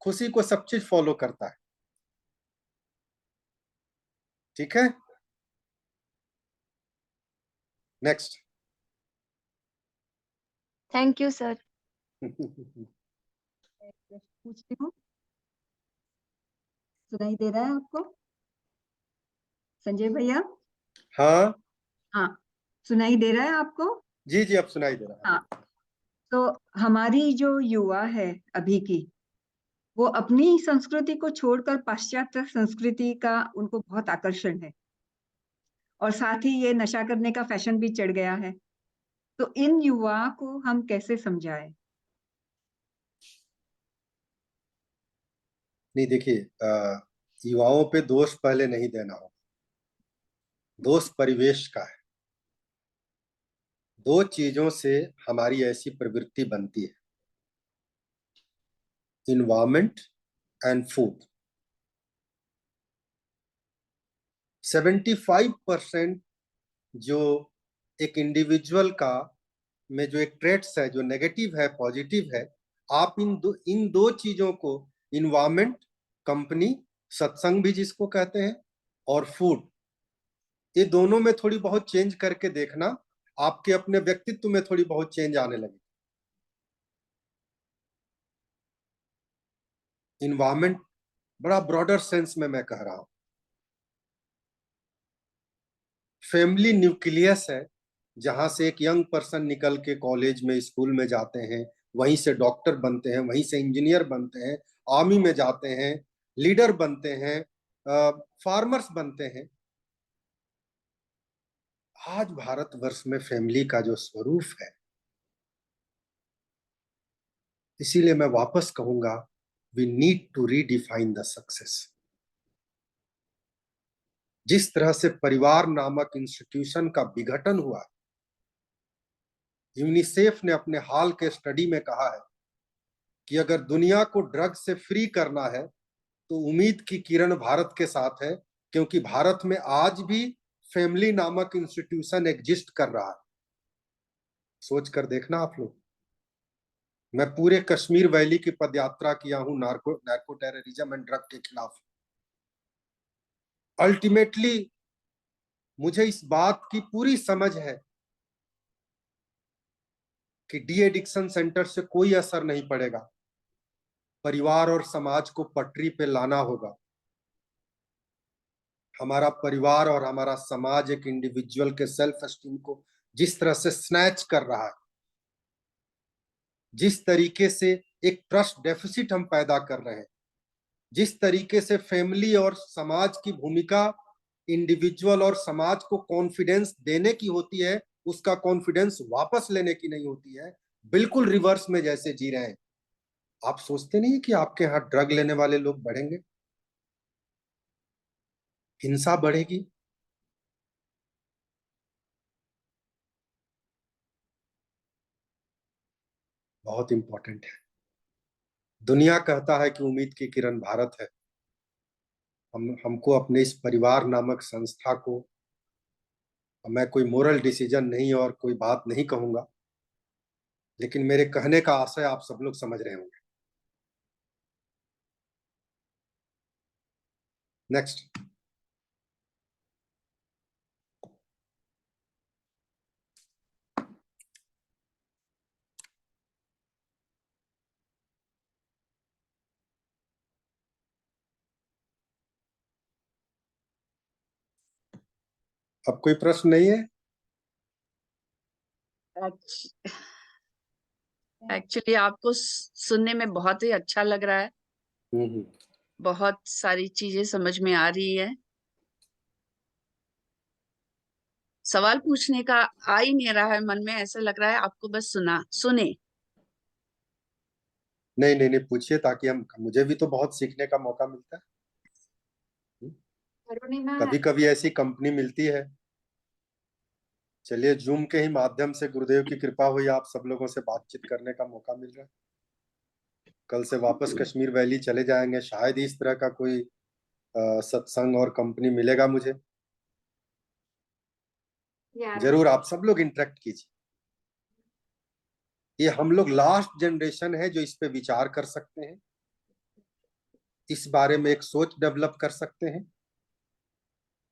खुशी को सब चीज फॉलो करता है। ठीक है, नेक्स्ट। Thank you sir. पूछती हूँ, सुनाई दे रहा है आपको संजय भैया? हाँ हाँ, सुनाई दे रहा है आपको? जी जी, अब सुनाई दे रहा है। हाँ, तो हमारी जो युवा है अभी की, वो अपनी संस्कृति को छोड़कर पाश्चात्य संस्कृति का उनको बहुत आकर्षण है, और साथ ही ये नशा करने का फैशन भी चढ़ गया है। तो इन युवा को हम कैसे समझाएं? नहीं देखिए, युवाओं पे दोष पहले नहीं देना हो। दोष परिवेश का है। दो चीजों से हमारी ऐसी प्रवृत्ति बनती है, इन्वायरमेंट एंड फूड। 75% जो एक इंडिविजुअल का में जो एक ट्रेट्स है, जो नेगेटिव है पॉजिटिव है, आप इन दो चीजों को, इन्वायरमेंट, कंपनी, सत्संग भी जिसको कहते हैं, और फूड, ये दोनों में थोड़ी बहुत चेंज करके देखना, आपके अपने व्यक्तित्व में थोड़ी बहुत चेंज आने लगे। इन्वायरमेंट बड़ा ब्रॉडर सेंस में मैं कह रहा हूं। फैमिली न्यूक्लियस है, जहां से एक यंग पर्सन निकल के कॉलेज में, स्कूल में जाते हैं, वहीं से डॉक्टर बनते हैं, वहीं से इंजीनियर बनते हैं, आर्मी में जाते हैं, लीडर बनते हैं, फार्मर्स बनते हैं। आज भारतवर्ष में फैमिली का जो स्वरूप है, इसीलिए मैं वापस कहूंगा, we need to redefine the success. जिस तरह से परिवार नामक इंस्टीट्यूशन का विघटन हुआ, यूनिसेफ ने अपने हाल के स्टडी में कहा है कि अगर दुनिया को ड्रग से फ्री करना है तो उम्मीद की किरण भारत के साथ है, क्योंकि भारत में आज भी फैमिली नामक इंस्टीट्यूशन एग्जिस्ट कर रहा है। सोच कर देखना आप लोग। मैं पूरे कश्मीर वैली की पदयात्रा किया हूं नार्को टेररिज्म एंड ड्रग के खिलाफ। अल्टीमेटली मुझे इस बात की पूरी समझ है कि डी एडिक्शन सेंटर से कोई असर नहीं पड़ेगा। परिवार और समाज को पटरी पे लाना होगा। हमारा परिवार और हमारा समाज एक इंडिविजुअल के सेल्फ एस्टीम को जिस तरह से स्नैच कर रहा है, जिस तरीके से एक ट्रस्ट डेफिसिट हम पैदा कर रहे हैं, जिस तरीके से फैमिली और समाज की भूमिका इंडिविजुअल और समाज को कॉन्फिडेंस देने की होती है, उसका कॉन्फिडेंस वापस लेने की नहीं होती है। बिल्कुल रिवर्स में जैसे जी रहे हैं। आप सोचते नहीं कि आपके यहाँ ड्रग लेने वाले लोग बढ़ेंगे? हिंसा बढ़ेगी, बहुत इंपॉर्टेंट है। दुनिया कहता है कि उम्मीद की किरण भारत है। हमको अपने इस परिवार नामक संस्था को, मैं कोई मोरल डिसीजन नहीं और कोई बात नहीं कहूंगा, लेकिन मेरे कहने का आशय आप सब लोग समझ रहे होंगे। नेक्स्ट। अब कोई प्रश्न नहीं है? एक्चुअली आपको सुनने में बहुत ही अच्छा लग रहा है, बहुत सारी चीजें समझ में आ रही है। सवाल पूछने का आ ही नहीं रहा है मन में, ऐसा लग रहा है आपको बस सुने। नहीं नहीं नहीं, पूछिए, ताकि मुझे भी तो बहुत सीखने का मौका मिलता है। कभी कभी ऐसी कंपनी मिलती है। चलिए, जूम के ही माध्यम से गुरुदेव की कृपा हुई, आप सब लोगों से बातचीत करने का मौका मिल रहा है। कल से वापस कश्मीर वैली चले जाएंगे, शायद इस तरह का कोई सत्संग और कंपनी मिलेगा मुझे। जरूर आप सब लोग इंटरेक्ट कीजिए। ये हम लोग लास्ट जनरेशन है जो इस पे विचार कर सकते हैं, इस बारे में एक सोच डेवलप कर सकते हैं।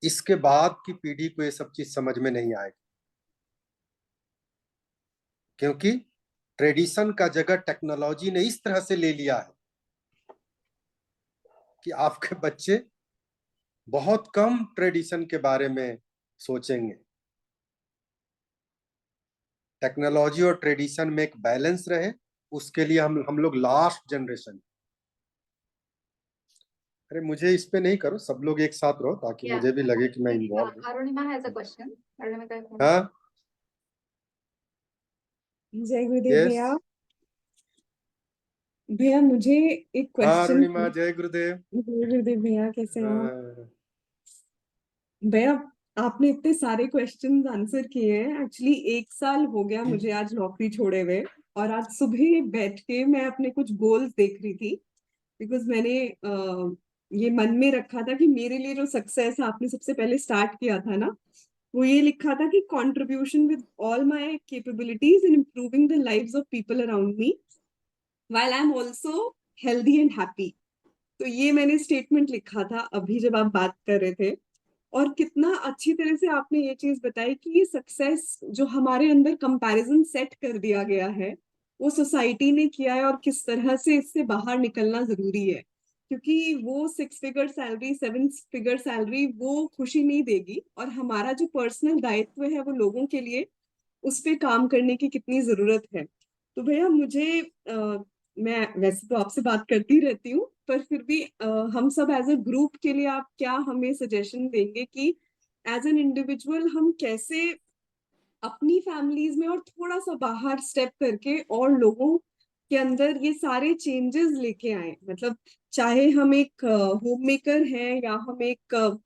इसके बाद की पीढ़ी को ये सब चीज समझ में नहीं आएगी, क्योंकि ट्रेडिशन का जगह टेक्नोलॉजी ने इस तरह से ले लिया है कि आपके बच्चे बहुत कम ट्रेडिशन के बारे में सोचेंगे। टेक्नोलॉजी और ट्रेडिशन में एक बैलेंस रहे, उसके लिए हम लोग लास्ट जनरेशन। अरे मुझे इस पे नहीं करो, सब लोग एक साथ रहो, ताकि मुझे भी लगे कि मैं इन्वॉल्व हूं। Arunima has a question. हाँ, जय गुरुदेव यस। भैया। भैया मुझे एक हाँ क्वेश्चन अरुणिमा, जय गुरुदेव। जय गुरुदेव भैया, कैसे हो हाँ, भैया? आपने इतने सारे क्वेश्चंस आंसर किए हैं। एक्चुअली 1 साल हो गया मुझे आज नौकरी छोड़े हुए, और आज सुबह बैठ के मैं अपने कुछ गोल्स देख रही थी, बिकॉज मैंने ये मन में रखा था कि मेरे लिए जो सक्सेस आपने सबसे पहले स्टार्ट किया था ना, वो ये लिखा था कि contribution with all my capabilities in improving the lives of people around me while I'm also healthy and happy। तो ये मैंने स्टेटमेंट लिखा था अभी जब आप बात कर रहे थे, और कितना अच्छी तरह से आपने ये चीज बताई कि ये सक्सेस जो हमारे अंदर कंपैरिजन सेट कर दिया गया है, वो सोसाइटी ने किया है, और किस तरह से इससे बाहर निकलना जरूरी है। क्योंकि वो 6 फिगर सैलरी, 7 फिगर सैलरी वो खुशी नहीं देगी, और हमारा जो पर्सनल दायित्व है वो लोगों के लिए उस पे काम करने की कितनी जरूरत है। तो भैया मुझे मैं वैसे तो आपसे बात करती रहती हूँ, पर फिर भी हम सब एज अ ग्रुप के लिए आप क्या हमें सजेशन देंगे कि एज एन इंडिविजुअल हम कैसे अपनी फैमिलीज में और थोड़ा सा बाहर स्टेप करके और लोगों के अंदर ये सारे चेंजेस लेके आए? मतलब चाहे हम एक होम मेकर हैं या हम एक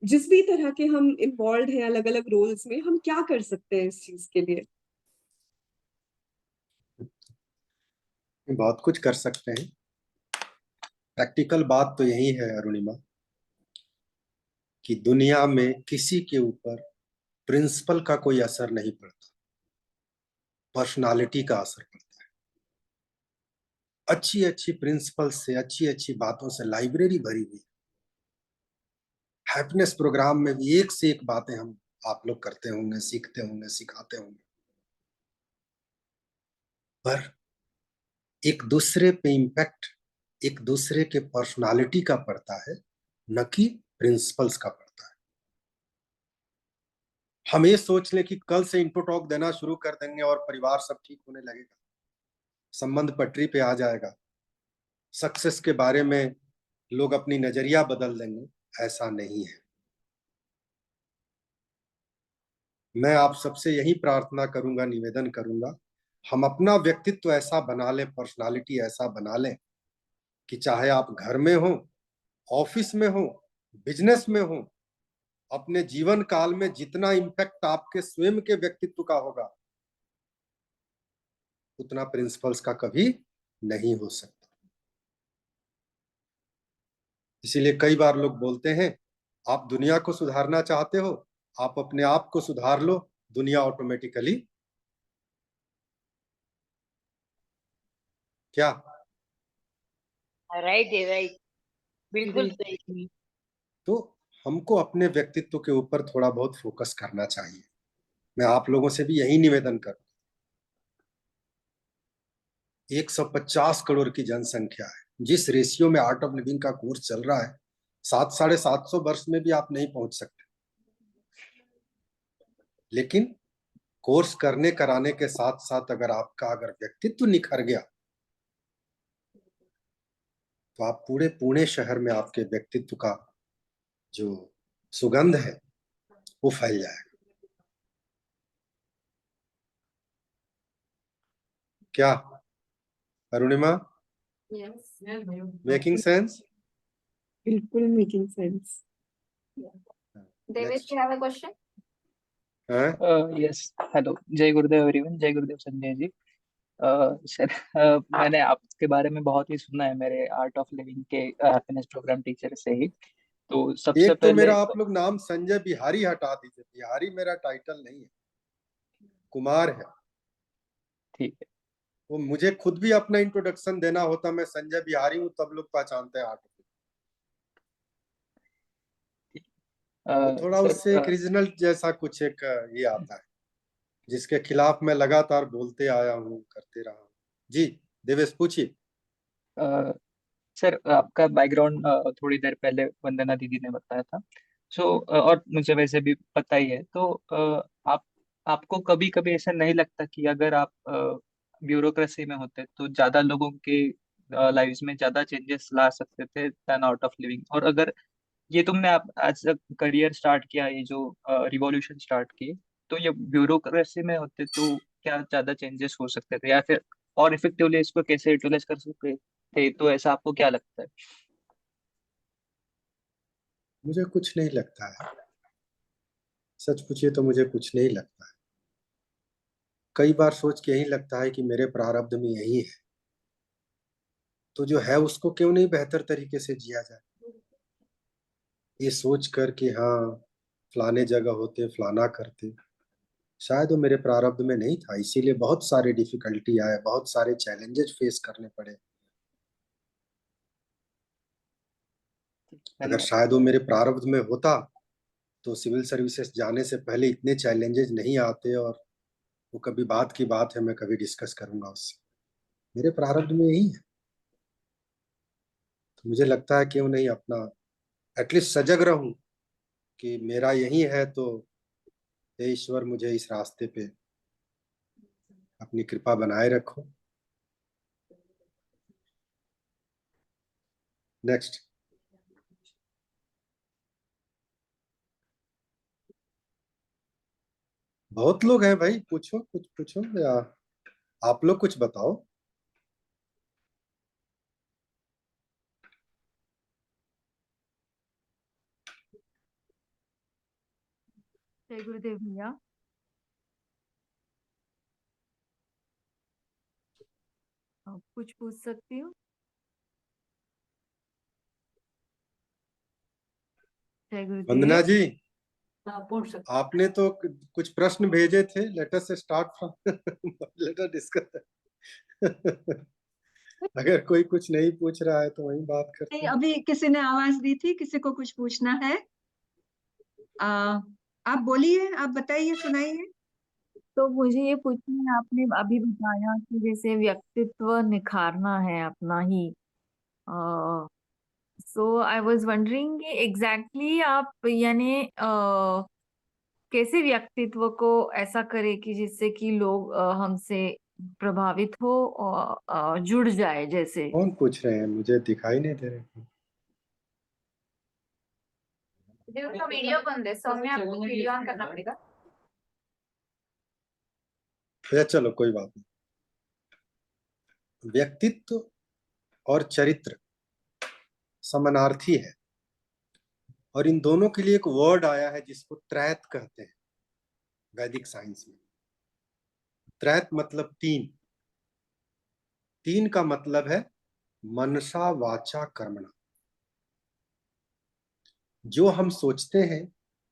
जिस भी तरह के हम इन्वॉल्व हैं अलग अलग रोल्स में, हम क्या कर सकते हैं इस चीज के लिए? बहुत कुछ कर सकते हैं। प्रैक्टिकल बात तो यही है अरुणिमा, कि दुनिया में किसी के ऊपर प्रिंसिपल का कोई असर नहीं पड़ता, पर्सनालिटी का असर पड़ता है। अच्छी अच्छी प्रिंसिपल से, अच्छी अच्छी बातों से लाइब्रेरी भरी हुई। हैप्पीनेस प्रोग्राम में भी एक से एक बातें हम आप लोग करते होंगे, सीखते होंगे, सिखाते होंगे, पर एक दूसरे पे इम्पैक्ट एक दूसरे के पर्सनालिटी का पड़ता है, न कि प्रिंसिपल्स का पड़ता है। हम ये सोच लें कि कल से इनपुट टॉक देना शुरू कर देंगे और परिवार सब ठीक होने लगेगा, संबंध पटरी पे आ जाएगा, सक्सेस के बारे में लोग अपनी नजरिया बदल देंगे। ऐसा नहीं है। मैं आप सबसे यही प्रार्थना करूंगा, निवेदन करूंगा, हम अपना व्यक्तित्व ऐसा बना लें, पर्सनालिटी ऐसा बना लें कि चाहे आप घर में हो, ऑफिस में हो, बिजनेस में हो, अपने जीवन काल में जितना इम्पैक्ट आपके स्वयं के व्यक्तित्व का होगा, उतना प्रिंसिपल्स का कभी नहीं हो सकता। इसीलिए कई बार लोग बोलते हैं, आप दुनिया को सुधारना चाहते हो, आप अपने आप को सुधार लो, दुनिया ऑटोमेटिकली। क्या राइट है, राइट, बिल्कुल सही। तो हमको अपने व्यक्तित्व के ऊपर थोड़ा बहुत फोकस करना चाहिए। मैं आप लोगों से भी यही निवेदन करूं। 150 करोड़ की जनसंख्या है, जिस रेशियो में आर्ट ऑफ लिविंग का कोर्स चल रहा है, 700-750 वर्ष में भी आप नहीं पहुंच सकते। लेकिन कोर्स करने कराने के साथ साथ अगर व्यक्तित्व निखर गया, तो आप पूरे पुणे शहर में आपके व्यक्तित्व का जो सुगंध है वो फैल जाएगा। क्या अरुणिमा, मेकिंग सेंस? बिल्कुल making sense. David, you have a question? Yes, hello, जय गुरुदेव एवरीवन, जय गुरुदेव संजय जी। सर, मैंने आपके बारे में बहुत ही सुना है मेरे आर्ट ऑफ लिविंग के हैप्पीनेस प्रोग्राम टीचर से ही। तो सबसे एक तो पहले मेरा आप लोग नाम संजय बिहारी हटा दीजिए, बिहारी मेरा टाइटल नहीं है, कुमार है। ठीक है। वो मुझे खुद भी अपना इंट्रोडक्शन देना होता, मैं संजय बिहारी हूँ, तब लोग पहचानते हैं आर्ट। तो थोड़ा उससे एक रीजनल जैसा कुछ एक ये आता है, जिसके खिलाफ मैं लगातार बोलते आया हूँ, करते रहा हूँ। जी देवेश, पूछिए। सर, आपका बैकग्राउंड थोड़ी देर पहले वंदना दीदी ने बताया था। सो और मुझे वैसे भी पता ही है। तो आप आपको कभी कभी ऐसा नहीं लगता कि अगर आप ब्यूरोक्रेसी में होते तो ज्यादा लोगों के लाइव्स में ज्यादा चेंजेस ला सकते थे देन आउट ऑफ लिविंग? और अगर ये तुमने आप आज करियर स्टार्ट किया, ये जो रिवॉल्यूशन स्टार्ट की, तो ये ब्यूरोक्रेसी में होते तो क्या ज्यादा चेंजेस हो सकते थे, या फिर और इफेक्टिवली इसको कैसे यूटिलाइज कर सकते थे? तो ऐसा आपको क्या लगता है? मुझे कुछ नहीं लगता है, सच पूछिए तो मुझे कुछ नहीं लगता है। कई बार सोच के यही लगता है कि मेरे प्रारब्ध में यही है, तो जो है उसको क्यों नहीं बेहतर तरीके से जिया जाए। ये सोच कर कि हाँ फलाने जगह होते, फलाना करते, शायद वो मेरे प्रारब्ध में नहीं था, इसीलिए बहुत सारे डिफिकल्टी आए, बहुत सारे चैलेंजेस फेस करने पड़े। अगर धन्यवाद। शायद वो मेरे प्रारब्ध में होता तो सिविल सर्विसेज जाने से पहले इतने चैलेंजेस नहीं आते, और वो कभी बात की बात है, मैं कभी डिस्कस करूंगा उससे। मेरे प्रारब्ध में यही है, तो मुझे लगता है क्यों नहीं अपना एटलीस्ट सजग रहूं कि मेरा यही है, तो हे ईश्वर मुझे इस रास्ते पे अपनी कृपा बनाए रखो। नेक्स्ट। बहुत लोग हैं भाई, पूछो, कुछ पूछो, या आप लोग कुछ बताओ। जय गुरुदेव भैया। कुछ पूछ सकती हूँ? जय वंदना गुरुदेव। जी, पूछ सकते। आपने तो कुछ प्रश्न भेजे थे, let us start from let us discuss. अगर कोई कुछ नहीं पूछ रहा है तो वही बात करते हैं। अभी किसी ने आवाज दी थी, किसी को कुछ पूछना है? आप बोलिए, आप बताइए, सुनाइए। तो मुझे ये पूछना है, आपने अभी बताया कि जैसे व्यक्तित्व निखारना है अपना ही, सो आई वाज वंडरिंग एग्जैक्टली आप यानी कैसे व्यक्तित्व को ऐसा करे कि जिससे कि लोग हमसे प्रभावित हो और जुड़ जाए जैसे। कौन पूछ रहे हैं? मुझे दिखाई नहीं दे रहे। उसका वीडियो बंद है, सौम्या आपको वीडियो ऑन करना पड़ेगा। अच्छा चलो कोई बात नहीं। व्यक्तित्व और चरित्र समानार्थी है। और इन दोनों के लिए एक वर्ड आया है जिसको त्रैत कहते हैं वैदिक साइंस में। त्रैत मतलब तीन। तीन का मतलब है मनसा वाचा कर्मणा। जो हम सोचते हैं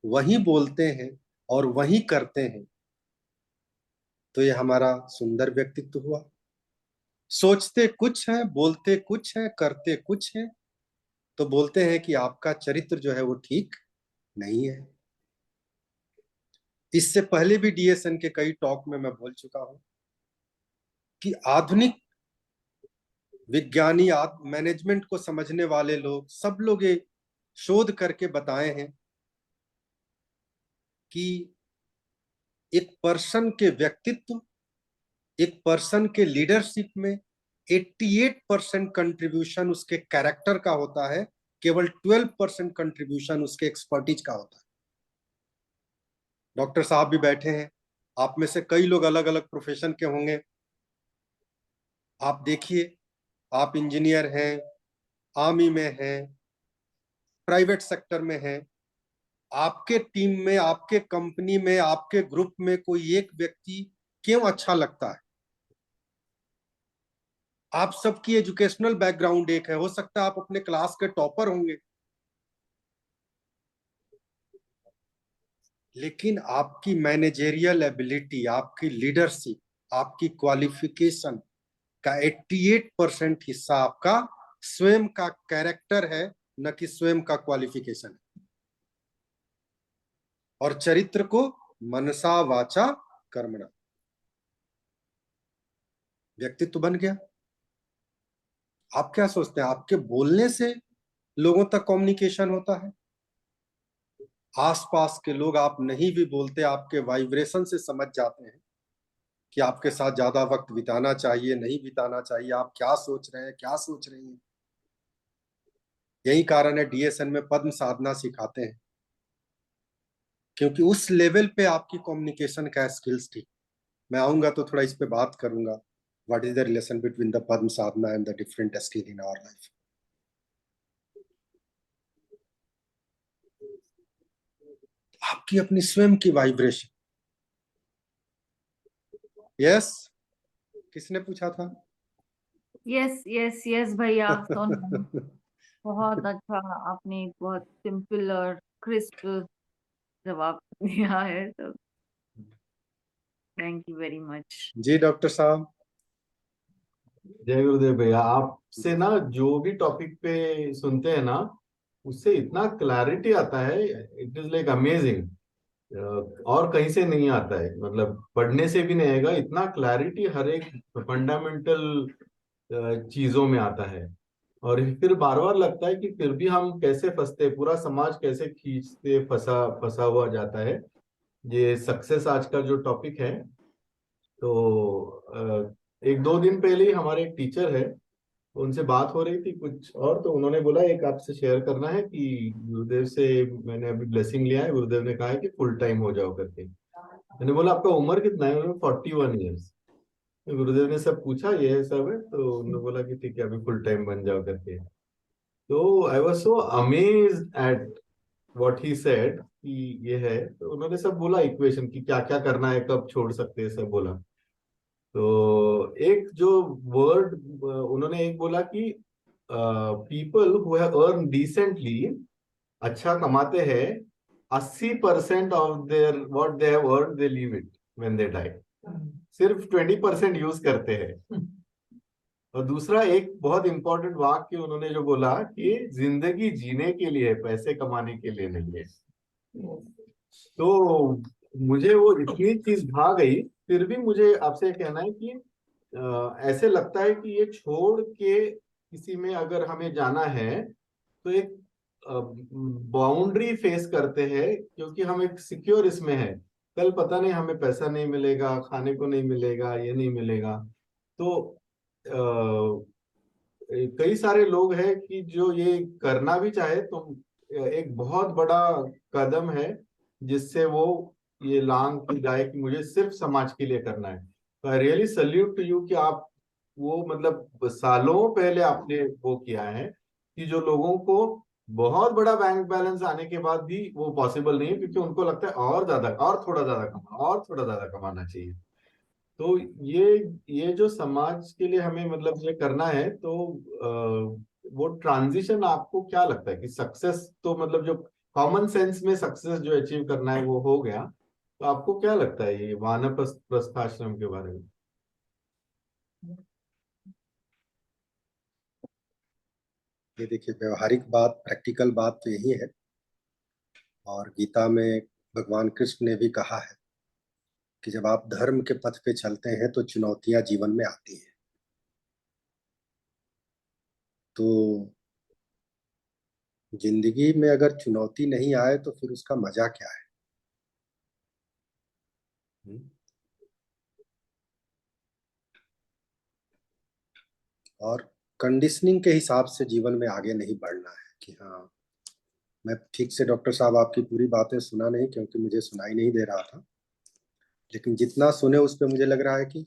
वही बोलते हैं और वही करते हैं, तो ये हमारा सुंदर व्यक्तित्व हुआ। सोचते कुछ है, बोलते कुछ है, करते कुछ है, तो बोलते हैं कि आपका चरित्र जो है वो ठीक नहीं है। इससे पहले भी डीएसएन के कई टॉक में मैं बोल चुका हूं कि आधुनिक विज्ञानी, मैनेजमेंट को समझने वाले लोग, सब लोग ये शोध करके बताए हैं कि एक पर्सन के व्यक्तित्व, एक पर्सन के लीडरशिप में 88% कंट्रीब्यूशन उसके कैरेक्टर का होता है, केवल 12% कंट्रीब्यूशन उसके एक्सपर्टीज का होता है। डॉक्टर साहब भी बैठे हैं, आप में से कई लोग अलग अलग प्रोफेशन के होंगे। आप देखिए, आप इंजीनियर हैं, आर्मी में हैं, प्राइवेट सेक्टर में हैं, आपके टीम में, आपके कंपनी में, आपके ग्रुप में कोई एक व्यक्ति क्यों अच्छा लगता है? आप सबकी एजुकेशनल बैकग्राउंड एक है, हो सकता है आप अपने क्लास के टॉपर होंगे, लेकिन आपकी मैनेजेरियल एबिलिटी, आपकी लीडरशिप, आपकी क्वालिफिकेशन का 88% हिस्सा आपका स्वयं का कैरेक्टर है, न कि स्वयं का क्वालिफिकेशन है। और चरित्र को मनसा वाचा कर्मणा, व्यक्तित्व बन गया। आप क्या सोचते हैं, आपके बोलने से लोगों तक कम्युनिकेशन होता है? आसपास के लोग, आप नहीं भी बोलते, आपके वाइब्रेशन से समझ जाते हैं कि आपके साथ ज्यादा वक्त बिताना चाहिए, नहीं बिताना चाहिए, आप क्या सोच रहे हैं, क्या सोच रही हैं। यही कारण है डीएसएन में पद्म साधना सिखाते हैं, क्योंकि उस लेवल पे आपकी कम्युनिकेशन का स्किल्स थी। मैं आऊंगा तो थोड़ा इस पे बात करूंगा, what is the relation between the Padma Sadhana and the different skill in our life. आपकी अपनी स्वयं की वाइब्रेशन। यस, किसने पूछा था? यस यस यस भैया, सोनम, बहुत अच्छा। आपने एक बहुत सिंपल और क्रिस्प जवाब दिया है, तो थैंक यू वेरी मच। जी डॉक्टर साहब। जय गुरुदेव भैया। आपसे ना जो भी टॉपिक पे सुनते हैं ना, उससे इतना क्लैरिटी आता है, इट इज लाइक अमेजिंग। और कहीं से नहीं आता है, मतलब पढ़ने से भी नहीं आएगा, इतना क्लैरिटी हर एक फंडामेंटल चीजों में आता है। और फिर बार बार लगता है कि फिर भी हम कैसे फंसते, पूरा समाज कैसे खींचते, फंसा फंसा हुआ जाता है। ये सक्सेस आज का जो टॉपिक है, तो एक दो दिन पहले ही हमारे एक टीचर है, उनसे बात हो रही थी कुछ और, तो उन्होंने बोला एक आपसे शेयर करना है कि गुरुदेव से मैंने अभी ब्लेसिंग लिया है, गुरुदेव ने कहा है कि फुल टाइम हो जाओ करके। मैंने बोला आपका उम्र कितना है? उन्होंने 41 ईयर्स। तो गुरुदेव ने सब पूछा, ये है सब है, तो उन्होंने बोला कि ठीक है अभी फुल टाइम बन जाओ करके। तो I was so amazed at what he said कि ये है। तो उन्होंने सब बोला इक्वेशन की क्या क्या करना है, कब छोड़ सकते हैं, सब बोला। तो एक जो वर्ड उन्होंने एक बोला कि people who have earn decently, अच्छा कमाते हैं, 80% of their what they have earn they leave it when they die. सिर्फ 20% यूज करते हैं। और दूसरा एक बहुत इंपॉर्टेंट वाक्य उन्होंने जो बोला कि जिंदगी जीने के लिए, पैसे कमाने के लिए नहीं है। तो मुझे वो इतनी चीज भा गई। फिर भी मुझे आपसे कहना है कि ऐसे लगता है कि ये छोड़ के किसी में अगर हमें जाना है, तो एक बाउंड्री फेस करते हैं, क्योंकि हम एक सिक्योर इसमें है। कल पता नहीं हमें पैसा नहीं मिलेगा, खाने को नहीं मिलेगा, ये नहीं मिलेगा। तो कई सारे लोग हैं कि जो ये करना भी चाहे तो एक बहुत बड़ा कदम है, जिससे वो ये लांग की गाय कि मुझे सिर्फ समाज के लिए करना है। तो I really salute to you कि आप वो मतलब सालों पहले आपने वो किया है कि जो लोगों को बहुत बड़ा बैंक बैलेंस आने के बाद भी वो पॉसिबल नहीं है, क्योंकि उनको लगता है और ज्यादा, और थोड़ा ज्यादा कमा, और थोड़ा ज्यादा कमाना चाहिए। तो ये जो समाज के लिए हमें मतलब ये करना है, तो वो ट्रांजिशन आपको क्या लगता है कि सक्सेस, तो मतलब जो कॉमन सेंस में सक्सेस जो अचीव करना है वो हो गया, तो आपको क्या लगता है ये वानप्रस्थाश्रम के बारे में? ये देखिए, व्यवहारिक बात, प्रैक्टिकल बात तो यही है। और गीता में भगवान कृष्ण ने भी कहा है कि जब आप धर्म के पथ पे चलते हैं तो चुनौतियां जीवन में आती हैं। तो जिंदगी में अगर चुनौती नहीं आए तो फिर उसका मजा क्या है? हम्म? और कंडीशनिंग के हिसाब से जीवन में आगे नहीं बढ़ना है कि हाँ, मैं ठीक से डॉक्टर साहब आपकी पूरी बातें सुना नहीं, क्योंकि मुझे सुनाई नहीं दे रहा था। लेकिन जितना सुने उस पे मुझे लग रहा है कि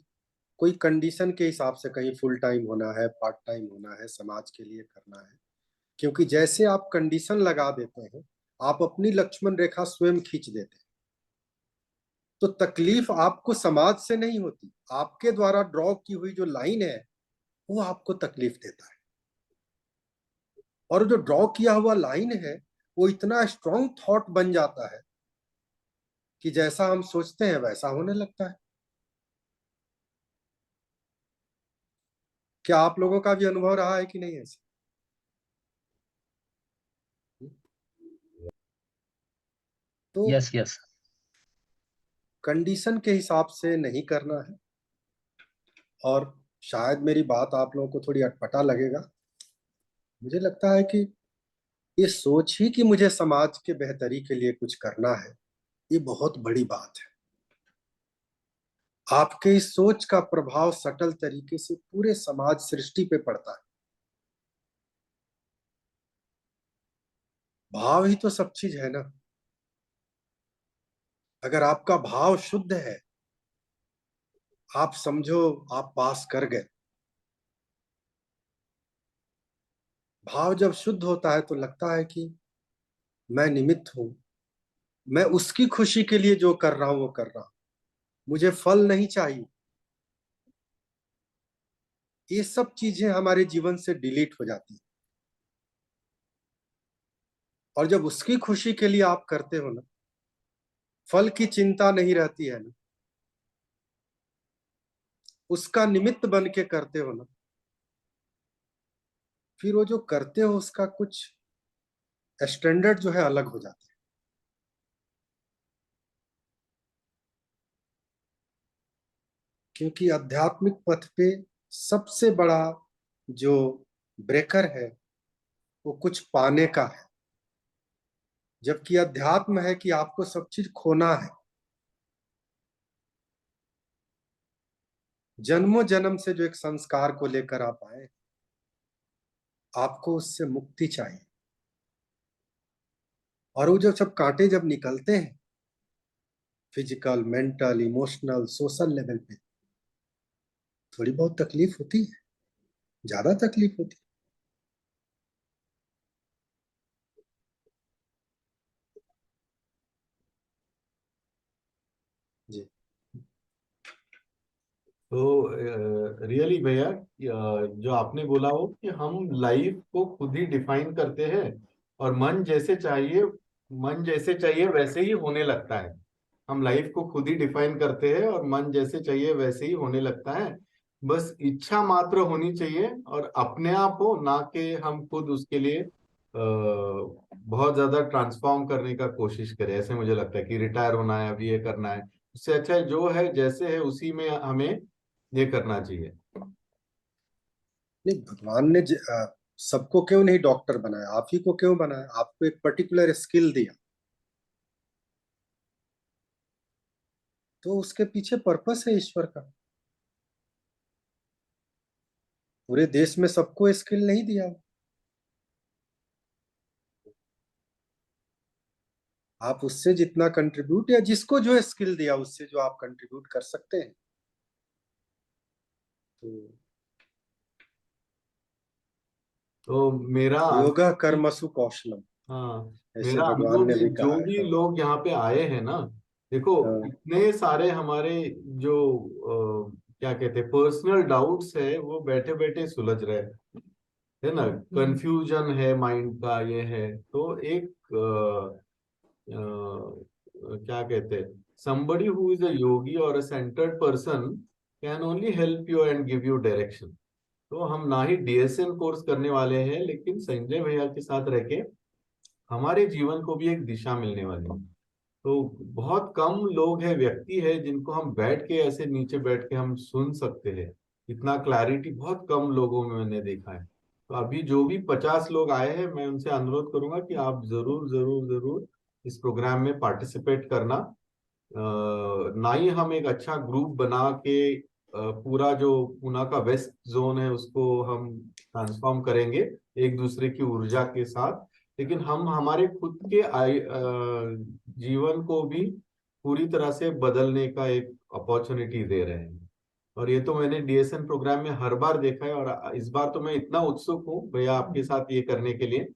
कोई कंडीशन के हिसाब से कहीं फुल टाइम होना है, पार्ट टाइम होना है, समाज के लिए करना है। क्योंकि जैसे आप कंडीशन लगा देते हैं, आप अपनी लक्ष्मण रेखा स्वयं खींच देते हैं। तो तकलीफ आपको समाज से नहीं होती, आपके द्वारा ड्रॉ की हुई जो लाइन है वो आपको तकलीफ देता है। और जो ड्रॉ किया हुआ लाइन है वो इतना स्ट्रॉन्ग थॉट बन जाता है कि जैसा हम सोचते हैं वैसा होने लगता है। क्या आप लोगों का भी अनुभव रहा है कि नहीं ऐसे? तो यस यस। कंडीशन के हिसाब से नहीं करना है। और शायद मेरी बात आप लोगों को थोड़ी अटपटा लगेगा। मुझे लगता है कि ये सोच ही कि मुझे समाज के बेहतरी के लिए कुछ करना है, ये बहुत बड़ी बात है। आपके इस सोच का प्रभाव सटल तरीके से पूरे समाज सृष्टि पे पड़ता है। भाव ही तो सब चीज है ना। अगर आपका भाव शुद्ध है, आप समझो आप पास कर गए। भाव जब शुद्ध होता है तो लगता है कि मैं निमित्त हूं, मैं उसकी खुशी के लिए जो कर रहा हूं वो कर रहा हूं, मुझे फल नहीं चाहिए। ये सब चीजें हमारे जीवन से डिलीट हो जाती है। और जब उसकी खुशी के लिए आप करते हो ना, फल की चिंता नहीं रहती है ना, उसका निमित्त बन के करते हो ना, फिर वो जो करते हो उसका कुछ स्टैंडर्ड जो है अलग हो जाता है। क्योंकि आध्यात्मिक पथ पे सबसे बड़ा जो ब्रेकर है वो कुछ पाने का है, जबकि अध्यात्म है कि आपको सब चीज खोना है। जन्मों जन्म से जो एक संस्कार को लेकर आप आए, आपको उससे मुक्ति चाहिए। और वो जो सब कांटे जब निकलते हैं, physical, mental, emotional, social level पे, थोड़ी बहुत तकलीफ होती है, ज्यादा तकलीफ होती है। जी। तो रियली भैया, जो आपने बोला हो कि हम लाइफ को खुद ही डिफाइन करते हैं, और मन जैसे चाहिए वैसे ही होने लगता है। हम लाइफ को खुद ही डिफाइन करते हैं और मन जैसे चाहिए वैसे ही होने लगता है। बस इच्छा मात्र होनी चाहिए, और अपने आप हो ना कि हम खुद उसके लिए बहुत ज्यादा ट्रांसफॉर्म करने का कोशिश करें। ऐसे मुझे लगता है कि रिटायर होना है, अभी ये करना है, उससे अच्छा है जो है जैसे है उसी में हमें ये करना चाहिए। नहीं, भगवान ने सबको क्यों नहीं डॉक्टर बनाया? आप ही को क्यों बनाया? आपको एक पर्टिकुलर स्किल दिया, तो उसके पीछे पर्पस है ईश्वर का। पूरे देश में सबको स्किल नहीं दिया। आप उससे जितना कंट्रीब्यूट, या जिसको जो स्किल दिया उससे जो आप कंट्रीब्यूट कर सकते हैं, तो तो मेरा योगा कर्मसु कौशलम, हाँ, ऐसे मेरा भगवान अनुभव ने ये भी कहा जो है। भी हाँ, लोग यहाँ पे आए हैं ना, देखो हाँ, इतने सारे हमारे जो क्या कहते हैं पर्सनल डाउट्स है वो बैठे बैठे सुलझ रहे हैं, है ना, कंफ्यूजन है माइंड का, ये है तो एक क्या कहते हैं, somebody who is a yogi or a centered person can only help you and give you direction। तो हम ना ही डीएसएन कोर्स करने वाले हैं, लेकिन संजय भैया के साथ रह के हमारे जीवन को भी एक दिशा मिलने वाली है। तो बहुत कम लोग हैं, व्यक्ति है जिनको हम बैठ के ऐसे नीचे बैठ के हम सुन सकते हैं, इतना क्लैरिटी बहुत कम लोगों में मैंने देखा है। तो अभी जो भी 50 लोग आए हैं, मैं उनसे अनुरोध करूंगा कि आप जरूर जरूर जरूर इस प्रोग्राम में पार्टिसिपेट करना। ना ही हम एक अच्छा ग्रुप बना के पूरा जो पूना का वेस्ट जोन है उसको हम ट्रांसफॉर्म करेंगे एक दूसरे की ऊर्जा के साथ, लेकिन हम हमारे खुद के जीवन को भी पूरी तरह से बदलने का एक अपॉर्चुनिटी दे रहे हैं। और ये तो मैंने डीएसएन प्रोग्राम में हर बार देखा है, और इस बार तो मैं इतना उत्सुक हूँ भैया आपके साथ ये करने के लिए,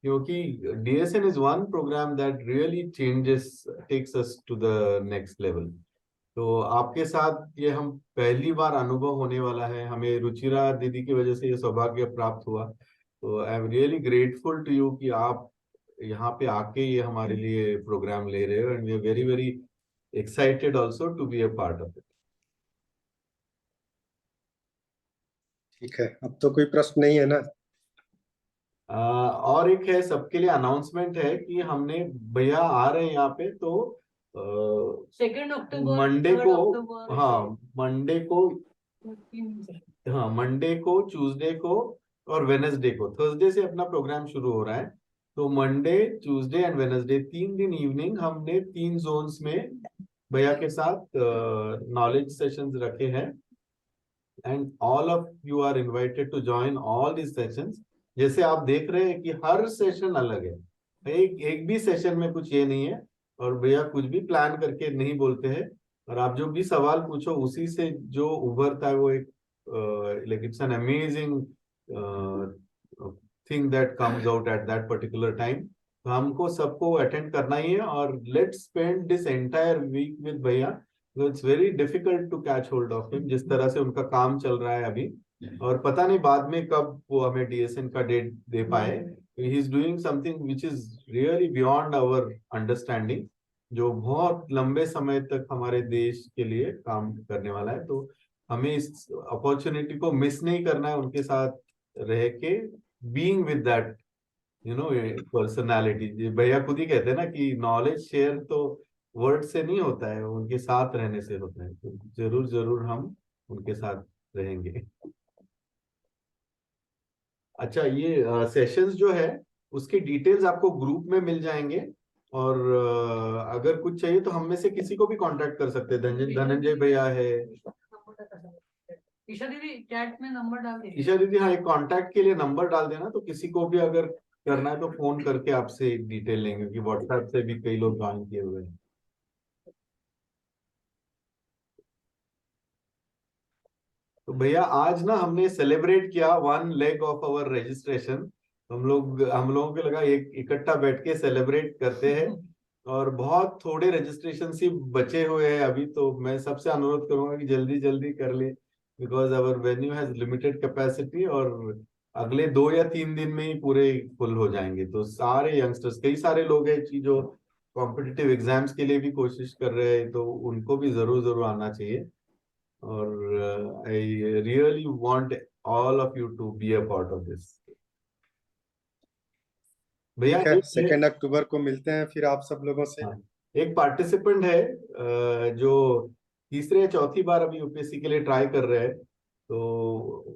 क्योंकि DSN is one program that really changes takes us to the next level. तो आपके साथ ये हम पहली बार अनुभव होने वाला है, हमें रुचिरा दीदी की वजह से ये सौभाग्य प्राप्त हुआ। तो I am really grateful to you कि आप यहाँ पे आके ये हमारे लिए प्रोग्राम ले रहे हो, and we are very very excited also to be a part of it. ठीक है, अब तो कोई प्रश्न नहीं है ना? और एक है सबके लिए अनाउंसमेंट है कि हमने भैया आ रहे हैं यहाँ पे, तो 2 अक्टूबर, मंडे 3 को, अक्टूबर हाँ मंडे को, हाँ मंडे को, ट्यूसडे को और वेनेसडे को, थर्सडे से अपना प्रोग्राम शुरू हो रहा है। तो मंडे, ट्यूसडे एंड वेनेसडे 3 दिन इवनिंग हमने 3 जोन्स में भैया के साथ नॉलेज सेशंस रखे हैं, and all of you are invited to join all this sessions. जैसे आप देख रहे हैं कि हर सेशन अलग है, एक भी सेशन में कुछ ये नहीं है, और भैया कुछ भी प्लान करके नहीं बोलते हैं, और आप जो भी सवाल पूछो उसी से जो उभरता है वो एक like it's an amazing thing that comes out at that particular time। तो हमको सबको अटेंड करना ही है, और let's spend this entire week with भैया। It's very difficult to catch hold of him, जिस तरह से उनका काम चल रहा है अभी, और पता नहीं बाद में कब वो हमें डीएसएन का डेट दे पाए। He is doing something which is really beyond our understanding, जो बहुत लंबे समय तक हमारे देश के लिए काम करने वाला है। तो हमें इस अपॉर्चुनिटी को मिस नहीं करना है, उनके साथ रह के बीइंग विद दैट पर्सनालिटी। भैया खुद ही कहते हैं ना कि नॉलेज शेयर तो वर्ड से नहीं होता है, उनके साथ रहने से होता है। तो जरूर जरूर हम उनके साथ रहेंगे। अच्छा, ये सेशंस जो है उसके डिटेल्स आपको ग्रुप में मिल जाएंगे, और अगर कुछ चाहिए तो हम में से किसी को भी कांटेक्ट कर सकते हैं। धनंजय भैया है, ईशा दीदी चैट में नंबर डाल दीजिए। ईशा दीदी, हाँ एक कांटेक्ट के लिए नंबर डाल देना, तो किसी को भी अगर करना है तो फोन करके आपसे डिटेल लेंगे, क्योंकि व्हाट्सएप से भी कई लोग ज्वाइन किए हुए हैं। तो भैया आज ना हमने सेलिब्रेट किया 1 लेग ऑफ आवर रजिस्ट्रेशन। हम लोगों को लगा एक इकट्ठा बैठ के सेलिब्रेट करते हैं, और बहुत थोड़े रजिस्ट्रेशन ही बचे हुए हैं अभी। तो मैं सबसे अनुरोध करूंगा कि जल्दी जल्दी कर ले, because our venue has limited capacity, और अगले 2 या 3 दिन में ही पूरे फुल हो जाएंगे। तो सारे यंगस्टर्स, कई सारे लोग हैं जो कॉम्पिटिटिव एग्जाम्स के लिए भी कोशिश कर रहे हैं, तो उनको भी जरूर जरूर आना चाहिए। और I really want all of you to be a part of this. भैया ठीक है, 2 अक्टूबर को मिलते हैं फिर आप सब लोगों से। एक पार्टिसिपेंट है जो तीसरे या चौथी बार अभी यूपीएससी के लिए ट्राई कर रहे हैं, तो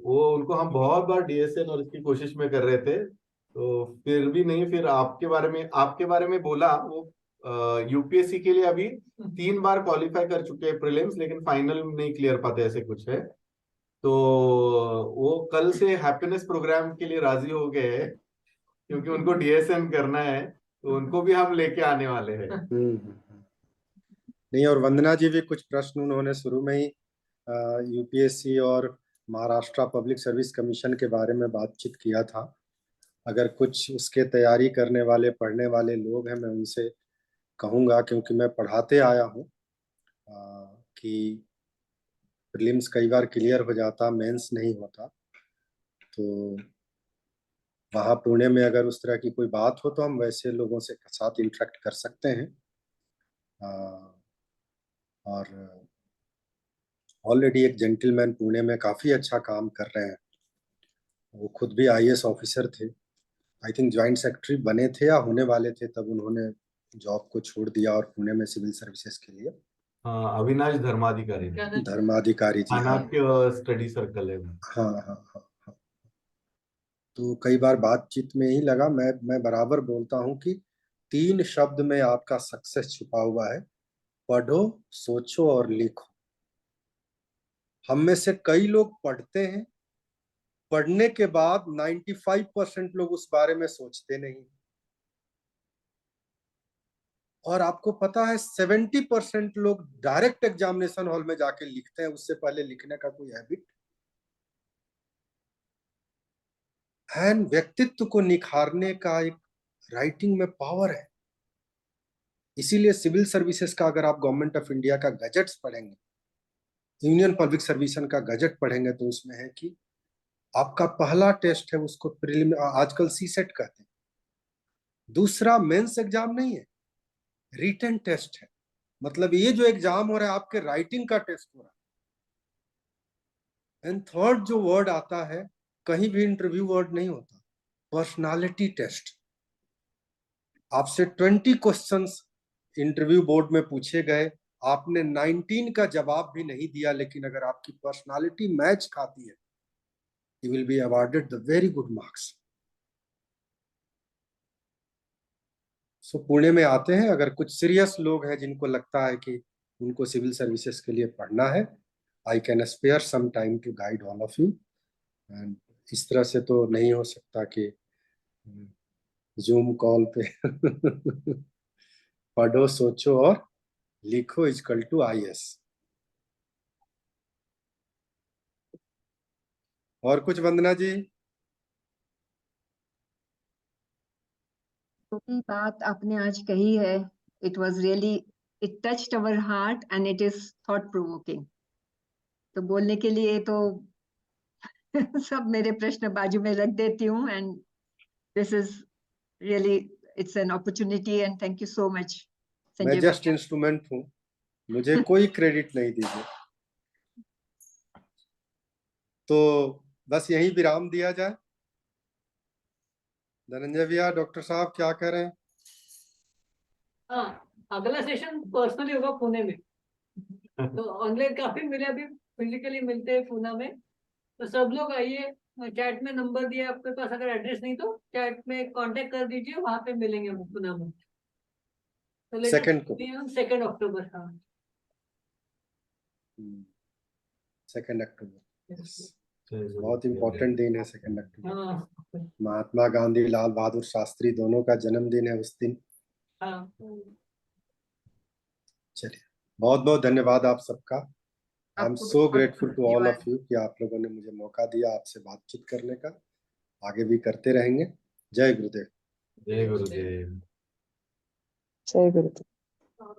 वो उनको हम बहुत बार डीएसएन और इसकी कोशिश में कर रहे थे, तो फिर भी नहीं, फिर आपके बारे में बोला। वो यूपीएससी के लिए अभी 3 बार क्वालिफाई कर चुके हैं प्रीलिम्स, लेकिन फाइनल नहीं क्लियर पाते, ऐसे कुछ है। तो वो कल से हैप्पीनेस प्रोग्राम के लिए राजी हो गए हैं, क्योंकि उनको डीएसएन करना है, तो उनको भी हम लेके आने वाले हैं। नहीं, और वंदना जी भी कुछ प्रश्न उन्होंने शुरू में ही यूपीएससी और महाराष्ट्र पब्लिक सर्विस कमीशन के बारे में बातचीत किया था, अगर कुछ उसके तैयारी करने वाले पढ़ने वाले लोग हैं, मैं उनसे कहूँगा, क्योंकि मैं पढ़ाते आया हूँ कि प्रीलिम्स कई बार क्लियर हो जाता, मेंस नहीं होता। तो वहाँ पुणे में अगर उस तरह की कोई बात हो तो हम वैसे लोगों से साथ इंटरेक्ट कर सकते हैं। और ऑलरेडी एक जेंटलमैन पुणे में काफ़ी अच्छा काम कर रहे हैं। वो खुद भी आईएएस ऑफिसर थे, आई थिंक ज्वाइंट सेक्रेटरी बने थे या होने वाले थे, तब उन्होंने जॉब को छोड़ दिया और पुणे में सिविल सर्विसेज के लिए हाँ, अविनाश धर्माधिकारी धर्माधिकारी जी। हाँ चाणक्य स्टडी सर्कल है। हाँ हाँ हाँ हाँ। तो कई बार बातचीत में ही लगा, मैं बराबर बोलता हूँ कि 3 शब्द में आपका सक्सेस छुपा हुआ है: पढ़ो, सोचो और लिखो। हम में से कई लोग पढ़ते हैं, पढ़ने के बाद 95% लोग उस बारे में सोचते नहीं। और आपको पता है 70% लोग डायरेक्ट एग्जामिनेशन हॉल में जाके लिखते हैं, उससे पहले लिखने का कोई हैबिट। एंड व्यक्तित्व को निखारने का एक राइटिंग में पावर है। इसीलिए सिविल सर्विसेज का अगर आप गवर्नमेंट ऑफ इंडिया का गजट्स पढ़ेंगे, यूनियन पब्लिक सर्विसन का गजट पढ़ेंगे, तो उसमें है कि आपका पहला टेस्ट है, उसको प्रीलिम आजकल सीसेट कहते हैं। दूसरा मेंस एग्जाम नहीं है, रिटन टेस्ट है। मतलब ये जो एग्जाम हो रहा है आपके राइटिंग का टेस्ट हो रहा है। एंड थर्ड जो वर्ड आता है, कहीं भी इंटरव्यू वर्ड नहीं होता, पर्सनालिटी टेस्ट। आपसे 20 क्वेश्चंस इंटरव्यू बोर्ड में पूछे गए, आपने 19 का जवाब भी नहीं दिया, लेकिन अगर आपकी पर्सनालिटी मैच खाती है, you will be awarded the very good marks. So Pune में आते हैं, अगर कुछ सीरियस लोग हैं जिनको लगता है कि उनको सिविल सर्विसेज के लिए पढ़ना है, I can spare some time to guide all of you. And इस तरह से तो नहीं हो सकता कि जूम कॉल पे पढ़ो, सोचो और लिखो इक्वल टू IS। और कुछ वंदना जी? जो भी बात आपने आज कही है, it was really, it touched our heart and it is thought provoking. तो बोलने के लिए तो सब मेरे प्रश्न बाजू में रख देती हूँ। And this is really, it's an opportunity and thank you so much मैं संजय जस्ट भैया। इंस्ट्रूमेंट हूँ, मुझे कोई क्रेडिट नहीं दीजिए। तो बस यही विराम दिया जाए। धनंजय भैया, डॉक्टर साहब क्या कह रहे हैं? हाँ, अगला सेशन पर्सनली होगा पुणे में। तो ऑनलाइन काफी मिले, अभी फिजिकली मिलते हैं पुणे में। तो सब लोग आइए, चैट में नंबर दिया आपके पास, अगर एड्रेस नहीं तो चैट में कांटेक्ट कर दीजिए, वहां पे मिलेंगे हम पुणे में। तो सेकंड को, 2 अक्टूबर। हाँ, 2 अक्टूबर yes. बहुत इंपॉर्टेंट दिन है। 2 अक्टूबर हाँ महात्मा गांधी, लाल बहादुर शास्त्री दोनों का जन्मदिन है उस दिन। हाँ। चलिए, बहुत बहुत धन्यवाद आप सबका। आई एम आपको भी सो बहुत ग्रेटफुल बहुत टू ऑल धन्यवाद। ऑफ यू कि आप लोगों ने मुझे मौका दिया आपसे बातचीत करने का। आगे भी करते रहेंगे। जय गुरुदेव। जय गुरुदेव। जय गुरुदेव। हाँ।